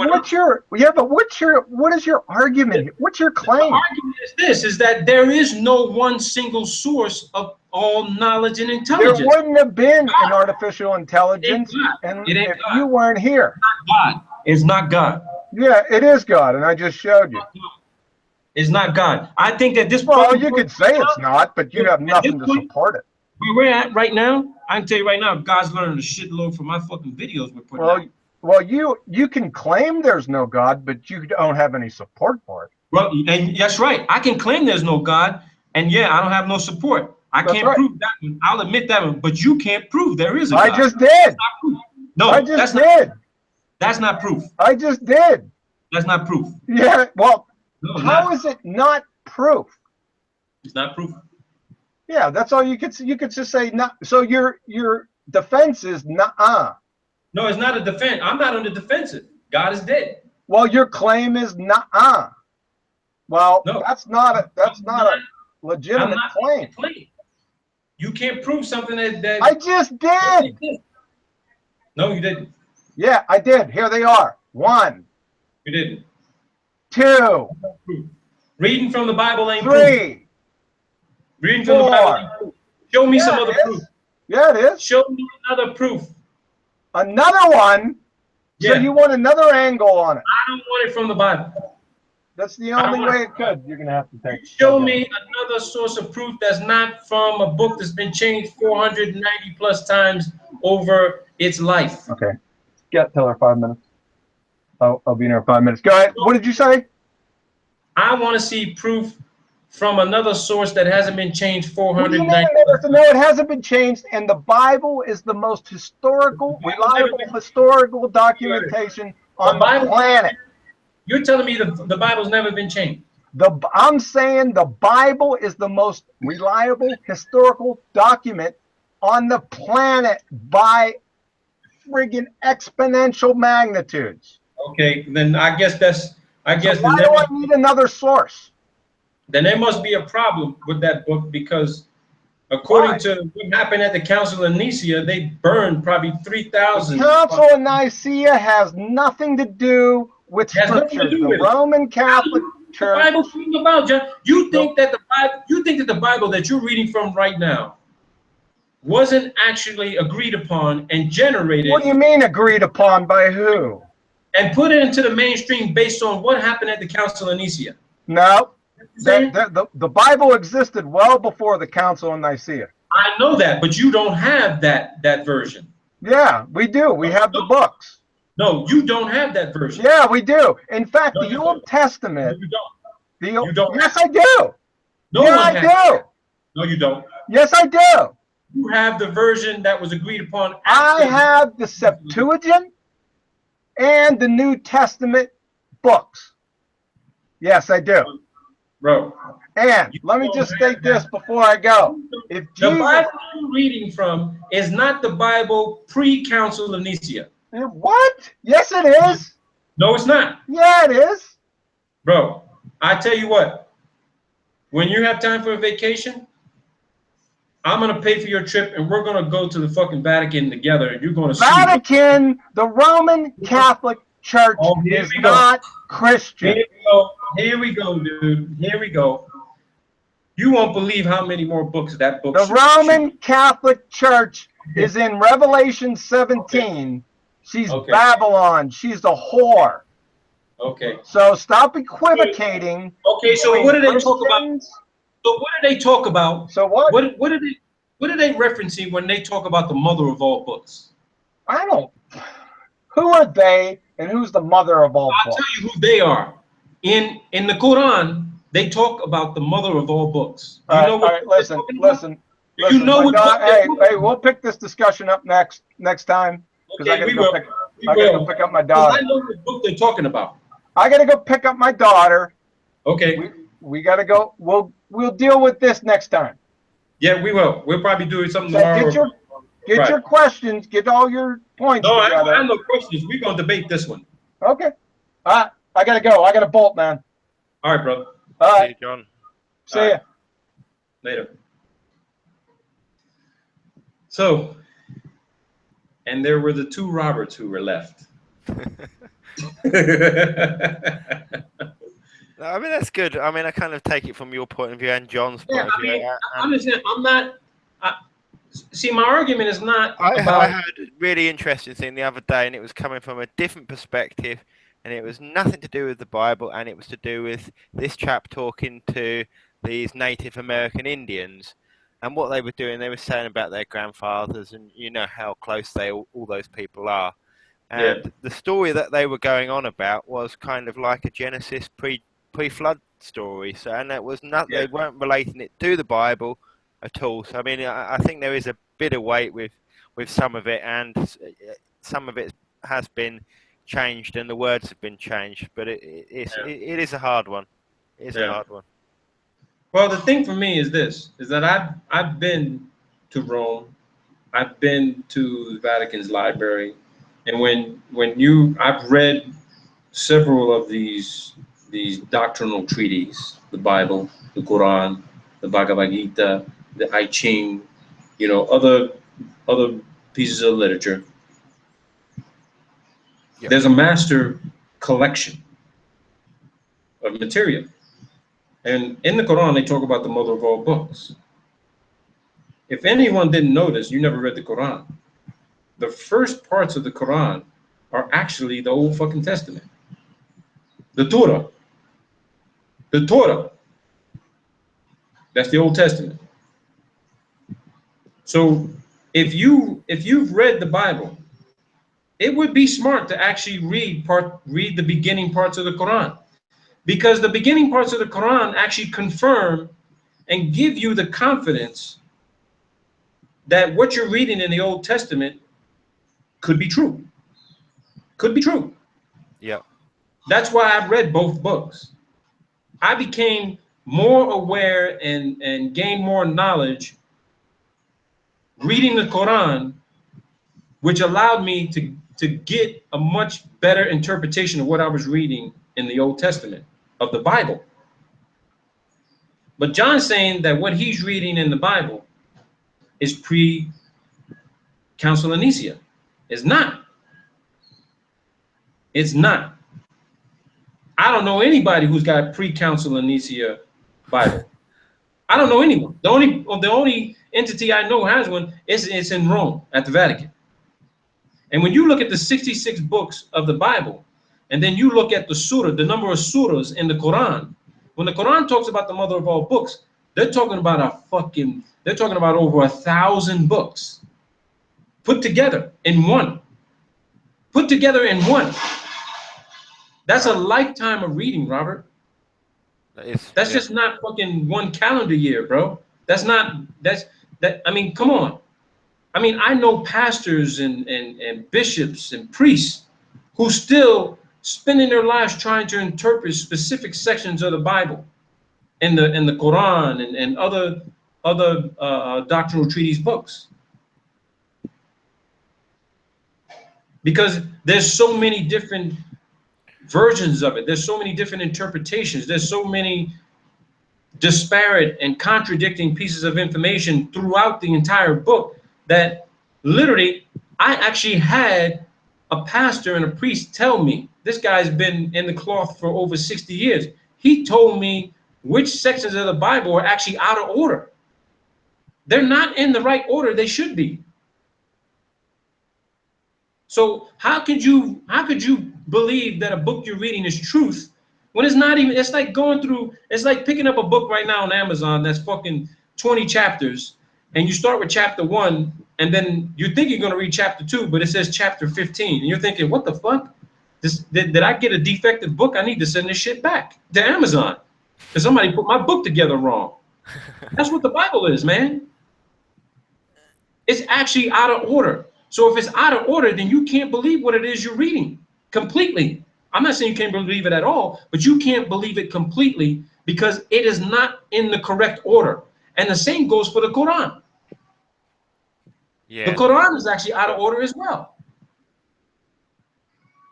argument? What's your claim? The argument is this: is that there is no one single source of all knowledge and intelligence. There wouldn't have been an artificial intelligence, and if you weren't here. It's not God. Yeah, it is God, and I just showed you. It's not God. I think that this. Well, you could say it's not, but you have nothing to support it. Where we're at right now, I can tell you right now, God's learning a shitload from my fucking videos we're putting out. Well, you can claim there's no God, but you don't have any support for it. Well, and that's right. I can claim there's no God, and I don't have no support. I That's can't right. prove that one. I'll admit that one, but you can't prove there is a I God. just did. That's not proof. No, I just that's did. not. That's not proof. I just did. That's not proof. Yeah. Well, No, it's how not. is it not proof? It's not proof. Yeah, that's all you could. You could just say not. So your defense is nah. No, it's not a defense. I'm not on the defensive. God is dead. Well, your claim is nah. Well, No. that's not a I'm legitimate not claim. claim. You can't prove something that I just did. No, you didn't. Yeah, I did. Here they are. 1, You didn't. 2, Proof. Reading from the Bible ain't proof. 3. Reading from the Bible ain't proof. Show me some Yeah, other it proof. is. Yeah, it is. Show me another proof. Another one. So Yeah. you want another angle on it. I don't want it from the Bible. That's the I don't only want way it could. You're gonna have to take. Show me another source of proof that's not from a book that's been changed 490 plus times over its life. Okay. Get tell her 5 minutes. I'll be in there 5 minutes. Go ahead. What did you say? I want to see proof from another source that hasn't been changed What do you 490 mean? plus times. No, it hasn't been changed, and the Bible is the most historical, reliable historical documentation on the planet. You're telling me the Bible's never been changed. I'm saying the Bible is the most reliable historical document on the planet by friggin' exponential magnitudes. Okay, then I guess So why do I need another source? then there must be a problem with that book because according Why? to what happened at the Council of Nicaea, they burned probably 3,000. The Council of Nicaea has nothing to do with Has nothing to scriptures. do The with it. Roman Catholic The Church. Bible speaking about, John. You think that the Bible that you're reading from right now wasn't actually agreed upon and generated What do you mean agreed upon by who? and put it into the mainstream based on what happened at the Council of Nicaea? No. Saying? The Bible existed well before the Council of Nicaea. I know that, but you don't have that version. Yeah, we do. We have the books. No, you don't have that version. Yeah, we do. In fact, No, the you Old don't. Testament. You don't. The You don't. Yes, I do. No Yeah, one I has do. that. No, you don't. Yes, I do. You have the version that was agreed upon. I after- have the Septuagint and the New Testament books. Yes, I do. Bro. And You let me don't just have state this that. before I go. If The Jesus, Bible you're reading from is not the Bible pre-Council of Nicaea. what? Yes, it is. No, it's not. Yeah, it is. Bro, I tell you what, when you have time for a vacation, I'm going to pay for your trip and we're going to go to the fucking Vatican together and you're going to see. Vatican, the Roman Catholic Church Oh, here is we go. not Christian. Here we go. Here we go, dude. Here we go. You won't believe how many more books that book The should- Roman Catholic Church is in Revelation 17. She's Okay. Babylon. She's a whore. Okay. So stop equivocating. Okay, so between what do they talk about? Christians. So what do they talk about? So what? What are they referencing when they talk about the mother of all books? I don't. Who are they and who's the mother of all I'll books? tell you who they are. In the Quran, they talk about the mother of all books. You know All what right, they're listen, talking about? listen. Do listen, you know my what God, book they're talking hey, we'll pick this discussion up next time because Okay, we I will. gotta We go will. pick up my 'Cause daughter. I know what book they're talking about. I gotta go pick up my daughter. Okay. We gotta go. We'll deal with this next time. Yeah, we will. We'll probably do something So tomorrow. get Right. your questions, get all your points No, I together. have no questions. We're gonna debate this one. Okay. I gotta go. I gotta bolt, man. All right, brother. All See right. you, John. See All ya. right. Later. So, and there were the two Roberts who were left. No, I mean, that's good. I mean, I kind of take it from your point of view and John's point Yeah, of I view. mean, I'm just saying, I'm not. See, my argument is not I about. heard a really interesting thing the other day, and it was coming from a different perspective, and it was nothing to do with the Bible, and it was to do with this chap talking to these Native American Indians, and what they were doing. They were saying about their grandfathers, and you know how close all those people are. And the story that they were going on about was kind of like a Genesis pre-flood story. So, and it was not. Yeah. They weren't relating it to the Bible, at all. So I mean, I think there is a bit of weight with some of it, and some of it has been changed, and the words have been changed. But it is a hard one. It is a hard one. Well, the thing for me is this: is that I've been to Rome, I've been to the Vatican's library, and I've read several of these doctrinal treatises, the Bible, the Quran, the Bhagavad Gita, the I Ching, other pieces of literature. Yep. There's a master collection of material. And in the Quran, they talk about the mother of all books. If anyone didn't notice, you never read the Quran. The first parts of the Quran are actually the Old fucking Testament. The Torah. The Torah. That's the Old Testament. So if you've read the Bible, it would be smart to actually read the beginning parts of the Quran. Because the beginning parts of the Quran actually confirm and give you the confidence that what you're reading in the Old Testament could be true. Could be true. Yeah. That's why I've read both books. I became more aware and gained more knowledge reading the Quran, which allowed me to get a much better interpretation of what I was reading in the Old Testament of the Bible. But John's saying that what he's reading in the Bible is pre-Council of Nicaea. It's not. It's not. I don't know anybody who's got pre-Council of Nicaea Bible. I don't know anyone. The only entity I know has one is it's in Rome at the Vatican. And when you look at the 66 books of the Bible, and then you look at the surah, the number of surahs in the Quran, when the Quran talks about the mother of all books, they're talking about over 1,000 books put together in one. Put together in one. That's a lifetime of reading, Robert. That's just not fucking one calendar year, bro. I mean, come on. I mean, I know pastors and bishops and priests who still spending their lives trying to interpret specific sections of the Bible and the Quran and other doctrinal treatise books. Because there's so many different versions of it. There's so many different interpretations. There's so many disparate and contradicting pieces of information throughout the entire book that literally I actually had a pastor and a priest tell me, this guy's been in the cloth for over 60 years. He told me which sections of the Bible are actually out of order. They're not in the right order they should be. So how could you believe that a book you're reading is truth when it's not even? It's like it's like picking up a book right now on Amazon that's fucking 20 chapters, and you start with chapter 1, and then you think you're gonna read chapter 2, but it says chapter 15, and you're thinking, what the fuck? Did I get a defective book? I need to send this shit back to Amazon because somebody put my book together wrong. That's what the Bible is, man. It's actually out of order. So if it's out of order, then you can't believe what it is you're reading completely. I'm not saying you can't believe it at all, but you can't believe it completely because it is not in the correct order. And the same goes for the Quran. Yeah. The Quran is actually out of order as well.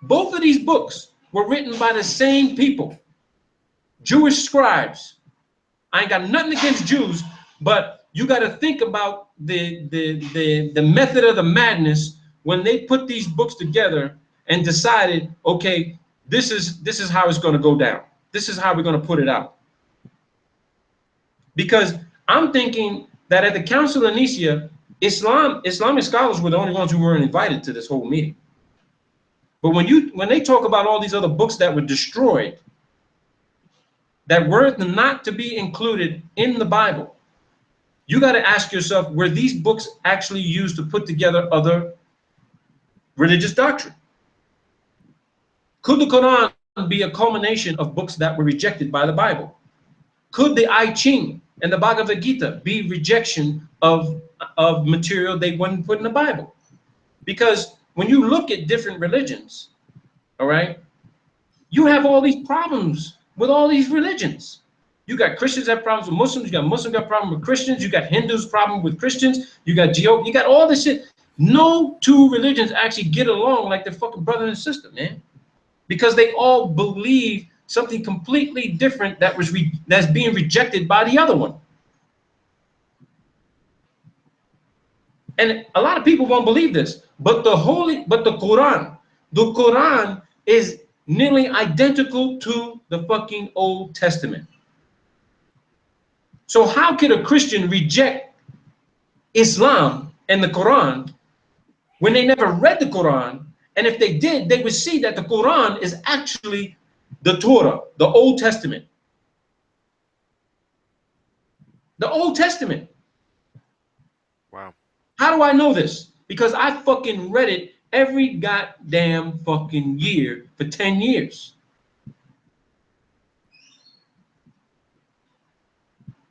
Both of these books were written by the same people, Jewish scribes. I ain't got nothing against Jews, but you got to think about the method of the madness when they put these books together and decided, okay, this is how it's going to go down. This is how we're going to put it out. Because I'm thinking that at the Council of Nicaea, Islamic scholars were the only ones who weren't invited to this whole meeting. But when they talk about all these other books that were destroyed, that were not to be included in the Bible, you got to ask yourself, were these books actually used to put together other religious doctrine? Could the Quran be a culmination of books that were rejected by the Bible? Could the I Ching and the Bhagavad Gita be rejection of material they wouldn't put in the Bible. Because when you look at different religions, all right, you have all these problems with all these religions. You got Christians that have problems with Muslims. You got Muslims got problems with Christians. You got Hindus problem with Christians. You got Jehovah. You got all this shit. No two religions actually get along like they're fucking brother and sister, man, because they all believe something completely different that's being rejected by the other one. And a lot of people won't believe this, but the Quran is nearly identical to the fucking Old Testament. So how could a Christian reject Islam and the Quran when they never read the Quran? And if they did, they would see that the Quran is actually the Torah, the Old Testament. The Old Testament. Wow. How do I know this? Because I fucking read it every goddamn fucking year for 10 years.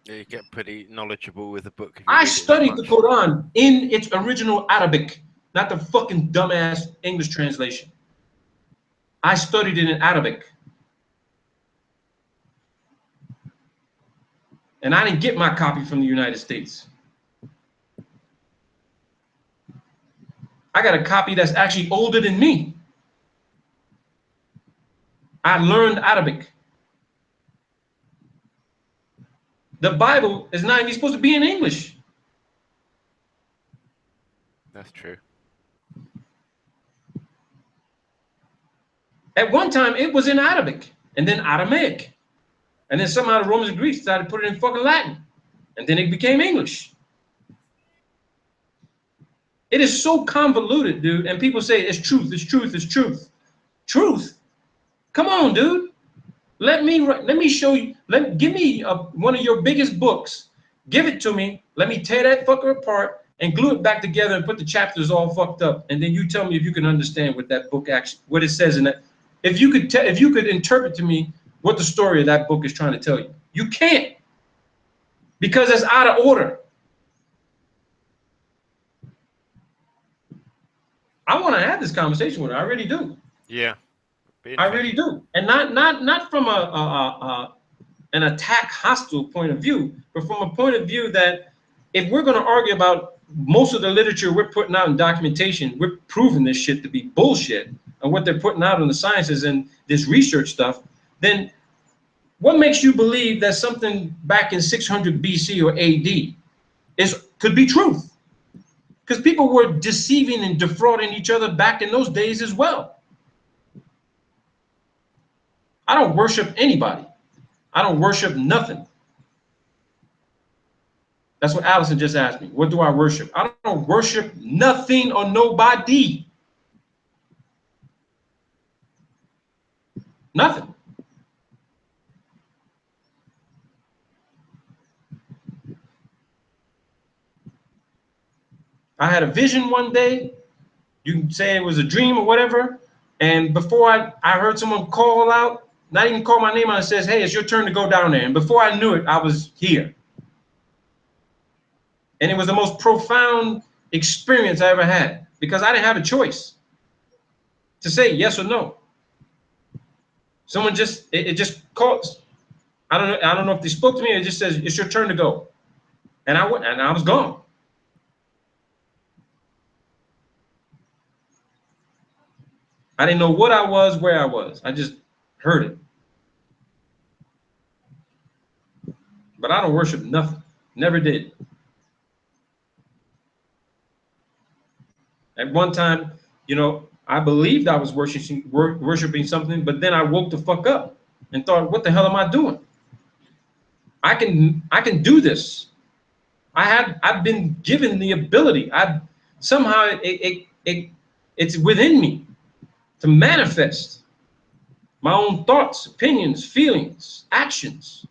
Yeah, you get pretty knowledgeable with the book. I studied the Quran in its original Arabic, not the fucking dumbass English translation. I studied it in Arabic. And I didn't get my copy from the United States. I got a copy that's actually older than me. I learned Arabic. The Bible is not even supposed to be in English. That's true. At one time, it was in Arabic and then Aramaic. And then somehow the Romans and Greeks decided to put it in fucking Latin. And then it became English. It is so convoluted, dude. And people say it's truth, it's truth, it's truth. Truth? Come on, dude. Let me show you. Give me one of your biggest books. Give it to me. Let me tear that fucker apart and glue it back together and put the chapters all fucked up. And then you tell me if you can understand what that book actually, what it says in that. If you could interpret to me what the story of that book is trying to tell you. You can't, because it's out of order. I want to have this conversation with her. I really do. Yeah. I really do. And not from an attack hostile point of view, but from a point of view that if we're going to argue about most of the literature we're putting out in documentation, we're proving this shit to be bullshit, and what they're putting out in the sciences and this research stuff, then what makes you believe that something back in 600 BC or AD could be truth? Because people were deceiving and defrauding each other back in those days as well. I don't worship anybody. I don't worship nothing. That's what Allison just asked me. What do I worship? I don't worship nothing or nobody. Nothing. I had a vision one day. You can say it was a dream or whatever. And before I heard someone call out, not even call my name out, and says, hey, it's your turn to go down there. And before I knew it, I was here. And it was the most profound experience I ever had, because I didn't have a choice to say yes or no. Someone it just calls. I don't know if they spoke to me. It just says, it's your turn to go. And I went, and I was gone. I didn't know what I was, where I was. I just heard it. But I don't worship nothing. Never did. At one time, you know, I believed I was worshiping something, but then I woke the fuck up and thought, what the hell am I doing? I can do this. I've been given the ability. Somehow it's within me to manifest my own thoughts, opinions, feelings, actions.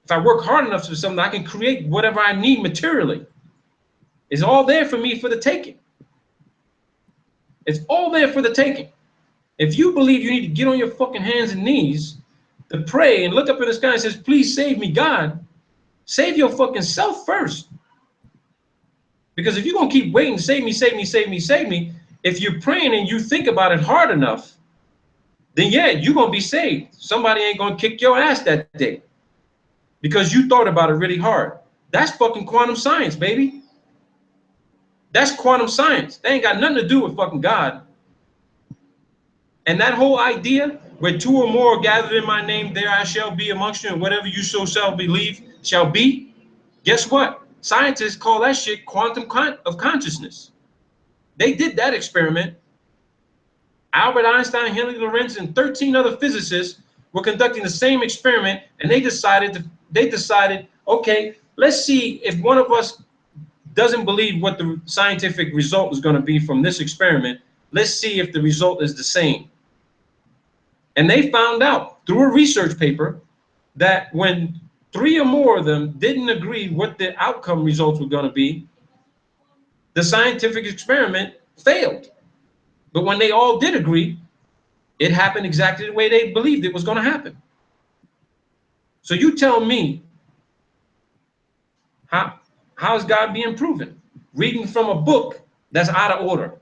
If I work hard enough for something, I can create whatever I need materially. It's all there for me for the taking. It's all there for the taking. If you believe you need to get on your fucking hands and knees to pray and look up in the sky and says, please save me, God, save your fucking self first. Because if you're going to keep waiting, save me, save me, save me, save me, if you're praying and you think about it hard enough, then yeah, you're going to be saved. Somebody ain't going to kick your ass that day because you thought about it really hard. That's fucking quantum science, baby. That's quantum science. They ain't got nothing to do with fucking God. And that whole idea where two or more are gathered in my name, there I shall be amongst you, and whatever you so shall believe shall be. Guess what? Scientists call that shit quantum of consciousness. They did that experiment. Albert Einstein, Henry Lorentz, and 13 other physicists were conducting the same experiment, and they decided, okay, let's see if one of us doesn't believe what the scientific result is going to be from this experiment. Let's see if the result is the same. And they found out through a research paper that when 3 or more of them didn't agree what the outcome results were going to be, the scientific experiment failed. But when they all did agree, it happened exactly the way they believed it was going to happen. So you tell me, how is God being proven? Reading from a book that's out of order.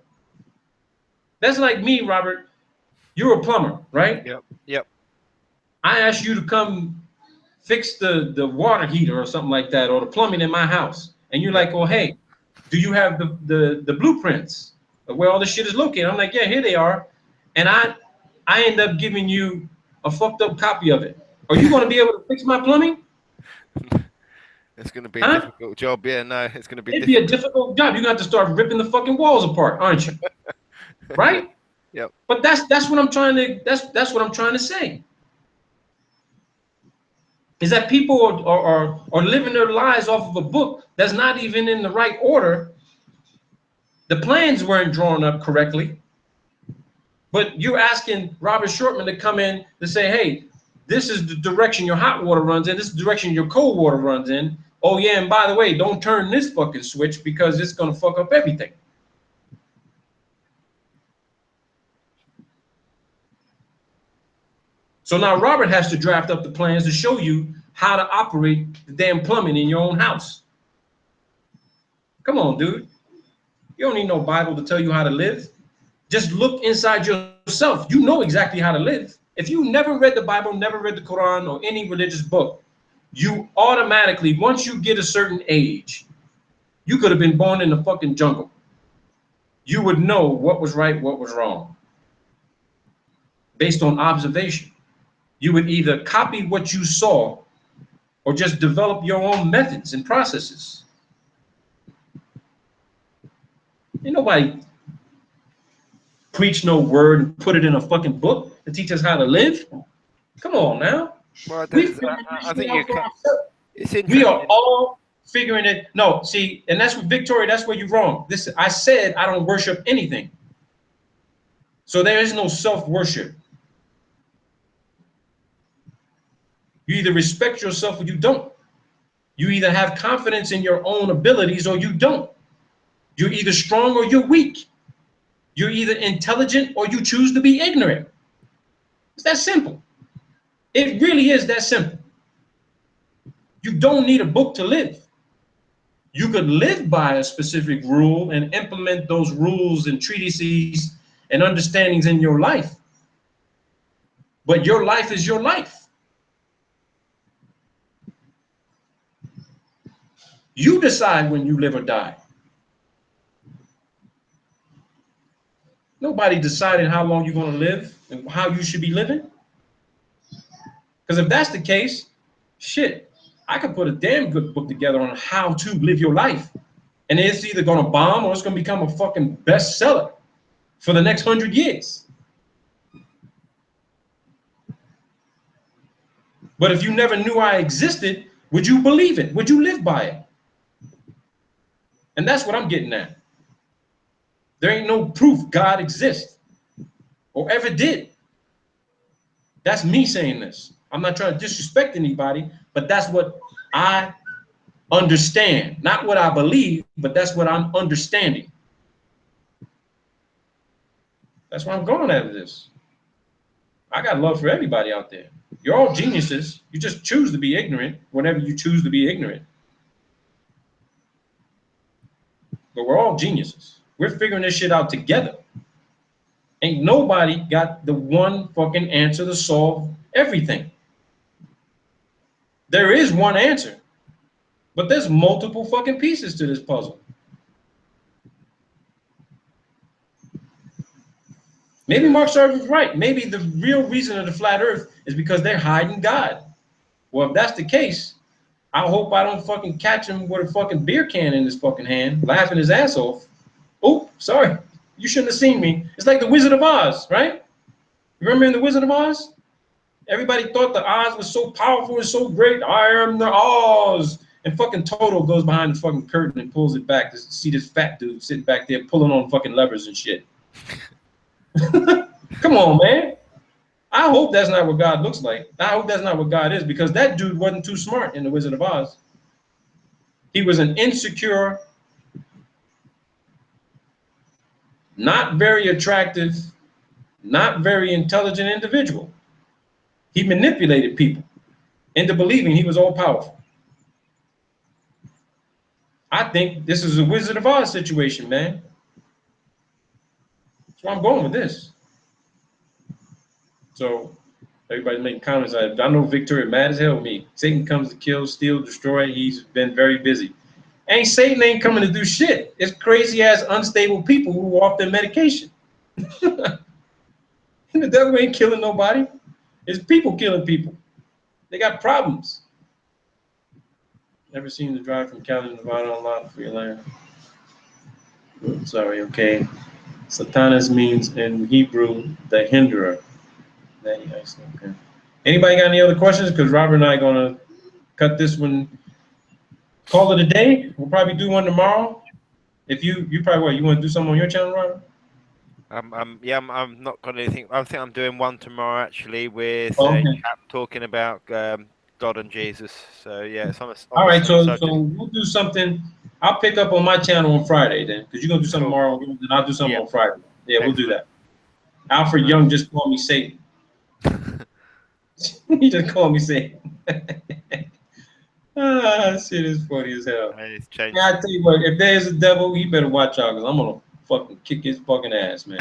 That's like me, Robert. You're a plumber, right? Yep. I asked you to come fix the water heater or something like that, or the plumbing in my house. And you're like, well, hey, do you have the blueprints of where all this shit is located? I'm like, yeah, here they are. And I end up giving you a fucked up copy of it. Are you going to be able to fix my plumbing? It's going to be a difficult job. Yeah, no, it's going to be. It'd be a difficult job. You're going to have to start ripping the fucking walls apart, aren't you? Right? Yep. But that's what I'm trying to that's what I'm trying to say. Is that people are living their lives off of a book that's not even in the right order. The plans weren't drawn up correctly. But you're asking Robert Shortman to come in to say, hey, this is the direction your hot water runs in, this is the direction your cold water runs in. Oh yeah, and by the way, don't turn this fucking switch because it's gonna fuck up everything. So now Robert has to draft up the plans to show you how to operate the damn plumbing in your own house. Come on, dude. You don't need no Bible to tell you how to live. Just look inside yourself. You know exactly how to live. If you never read the Bible, never read the Quran or any religious book, you automatically, once you get a certain age, you could have been born in the fucking jungle. You would know what was right, what was wrong, based on observation. You would either copy what you saw or just develop your own methods and processes. Ain't nobody preach no word and put it in a fucking book to teach us how to live. Come on now. Well, I think it's interesting. We are all figuring it. No, see, and that's what Victoria, that's where you're wrong. I said I don't worship anything. So there is no self-worship. You either respect yourself or you don't. You either have confidence in your own abilities or you don't. You're either strong or you're weak. You're either intelligent or you choose to be ignorant. It's that simple. It really is that simple. You don't need a book to live. You could live by a specific rule and implement those rules and treatises and understandings in your life. But your life is your life. You decide when you live or die. Nobody decided how long you're going to live and how you should be living. Because if that's the case, shit, I could put a damn good book together on how to live your life. And it's either going to bomb or it's going to become a fucking bestseller for the next 100 years. But if you never knew I existed, would you believe it? Would you live by it? And that's what I'm getting at. There ain't no proof God exists or ever did. That's me saying this. I'm not trying to disrespect anybody, but that's what I understand. Not what I believe, but that's what I'm understanding. That's where I'm going at this. I got love for everybody out there. You're all geniuses. You just choose to be ignorant whenever you choose to be ignorant. But we're all geniuses. We're figuring this shit out together. Ain't nobody got the one fucking answer to solve everything. There is one answer, but there's multiple fucking pieces to this puzzle. Maybe Mark Servin's right. Maybe the real reason of the flat earth is because they're hiding God. Well, if that's the case, I hope I don't fucking catch him with a fucking beer can in his fucking hand, laughing his ass off. Oh, sorry. You shouldn't have seen me. It's like the Wizard of Oz, right? You remember in the Wizard of Oz? Everybody thought the Oz was so powerful and so great. I am the Oz. And fucking Toto goes behind the fucking curtain and pulls it back to see this fat dude sitting back there pulling on fucking levers and shit. Come on, man. I hope that's not what God looks like. I hope that's not what God is, because that dude wasn't too smart in The Wizard of Oz. He was an insecure, not very attractive, not very intelligent individual. He manipulated people into believing he was all powerful. I think this is a Wizard of Oz situation, man. That's where I'm going with this. So everybody's making comments. I know Victoria mad as hell with me. Satan comes to kill, steal, destroy. He's been very busy. Satan ain't coming to do shit. It's crazy ass unstable people who are off their medication. The devil ain't killing nobody. It's people killing people. They got problems. Never seen the drive from Cali to Nevada online for your land. Sorry, okay. Satanas means in Hebrew the hinderer. Okay. Anybody got any other questions? Because Robert and I are gonna cut this one. Call it a day. We'll probably do one tomorrow. If you probably what, you want to do something on your channel, Robert? I'm not got anything. I think I'm doing one tomorrow actually with Okay. a chap talking about God and Jesus. So yeah, it's on a, all right. So we'll do something. I'll pick up on my channel on Friday then, because you're gonna do something tomorrow, and I'll do something on Friday. Yeah, we'll do that. Alfred Young just called me Satan. He just called me Satan. Shit is funny as hell. Yeah, I tell you what, if there's a devil, he better watch out, because I'm gonna fucking kick his fucking ass, man.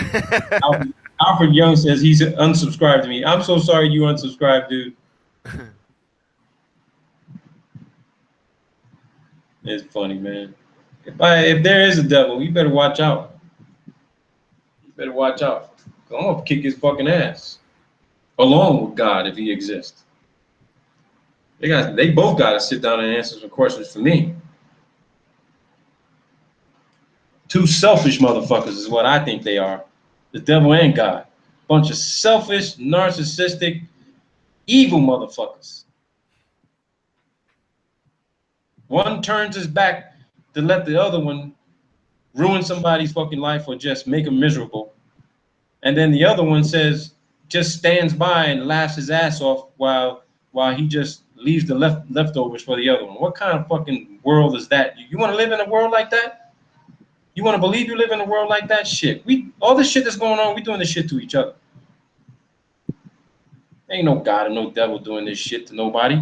Alfred Young says he's unsubscribed to me. I'm so sorry you unsubscribed, dude. It's funny, man. If there is a devil, you better watch out. You better watch out. I'm gonna kick his fucking ass, along with God, if he exists. They both got to sit down and answer some questions for me. Two selfish motherfuckers is what I think they are. The devil and God. Bunch of selfish, narcissistic, evil motherfuckers. One turns his back to let the other one ruin somebody's fucking life or just make him miserable. And then the other one just stands by and laughs his ass off while he just leaves the leftovers for the other one. What kind of fucking world is that? You want to live in a world like that? You want to believe you live in a world like that? Shit. All this shit that's going on, we doing this shit to each other. Ain't no God and no devil doing this shit to nobody.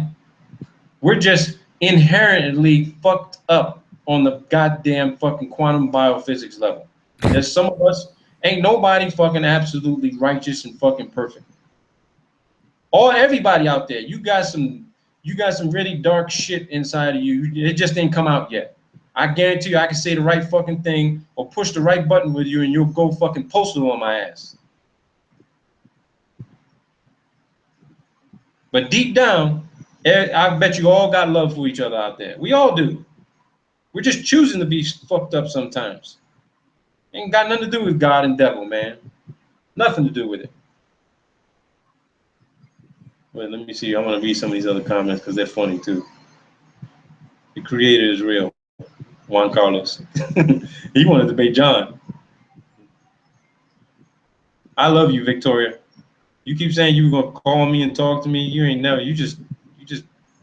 We're just inherently fucked up on the goddamn fucking quantum biophysics level. There's some of us, ain't nobody fucking absolutely righteous and fucking perfect. Everybody out there, you got some really dark shit inside of you. It just ain't come out yet. I guarantee you I can say the right fucking thing or push the right button with you and you'll go fucking postal on my ass. But deep down, I bet you all got love for each other out there. We all do. We're just choosing to be fucked up sometimes. Ain't got nothing to do with God and devil, man. Nothing to do with it. Wait, let me see. I want to read some of these other comments because they're funny too. The creator is real. Juan Carlos. He wanted to debate John. I love you, Victoria. You keep saying you were gonna call me and talk to me. You ain't never. You just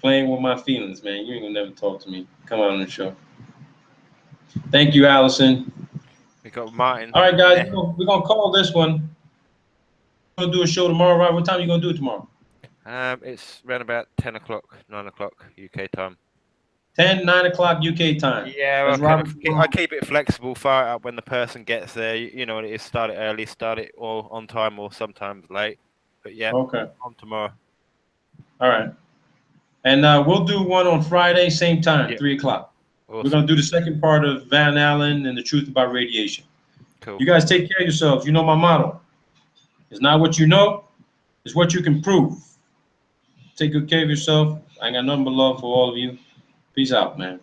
playing with my feelings, man. You ain't gonna never talk to me. Come on the show. Thank you, Allison. We got Martin. All right, guys. We're gonna call this one. We're gonna do a show tomorrow, right? What time are you gonna do it tomorrow? It's around about 10 o'clock, 9 o'clock UK time. 9 o'clock UK time. Yeah, That's Robert I keep it flexible, fire it up when the person gets there. You know what it is, start it early, start it or on time or sometimes late. But yeah, Okay. on tomorrow. All right. And we'll do one on Friday, same time, 3 o'clock. Awesome. We're going to do the second part of Van Allen and the truth about radiation. Cool. You guys take care of yourselves. You know my motto. It's not what you know, it's what you can prove. Take good care of yourself. I got nothing but love for all of you. Peace out, man.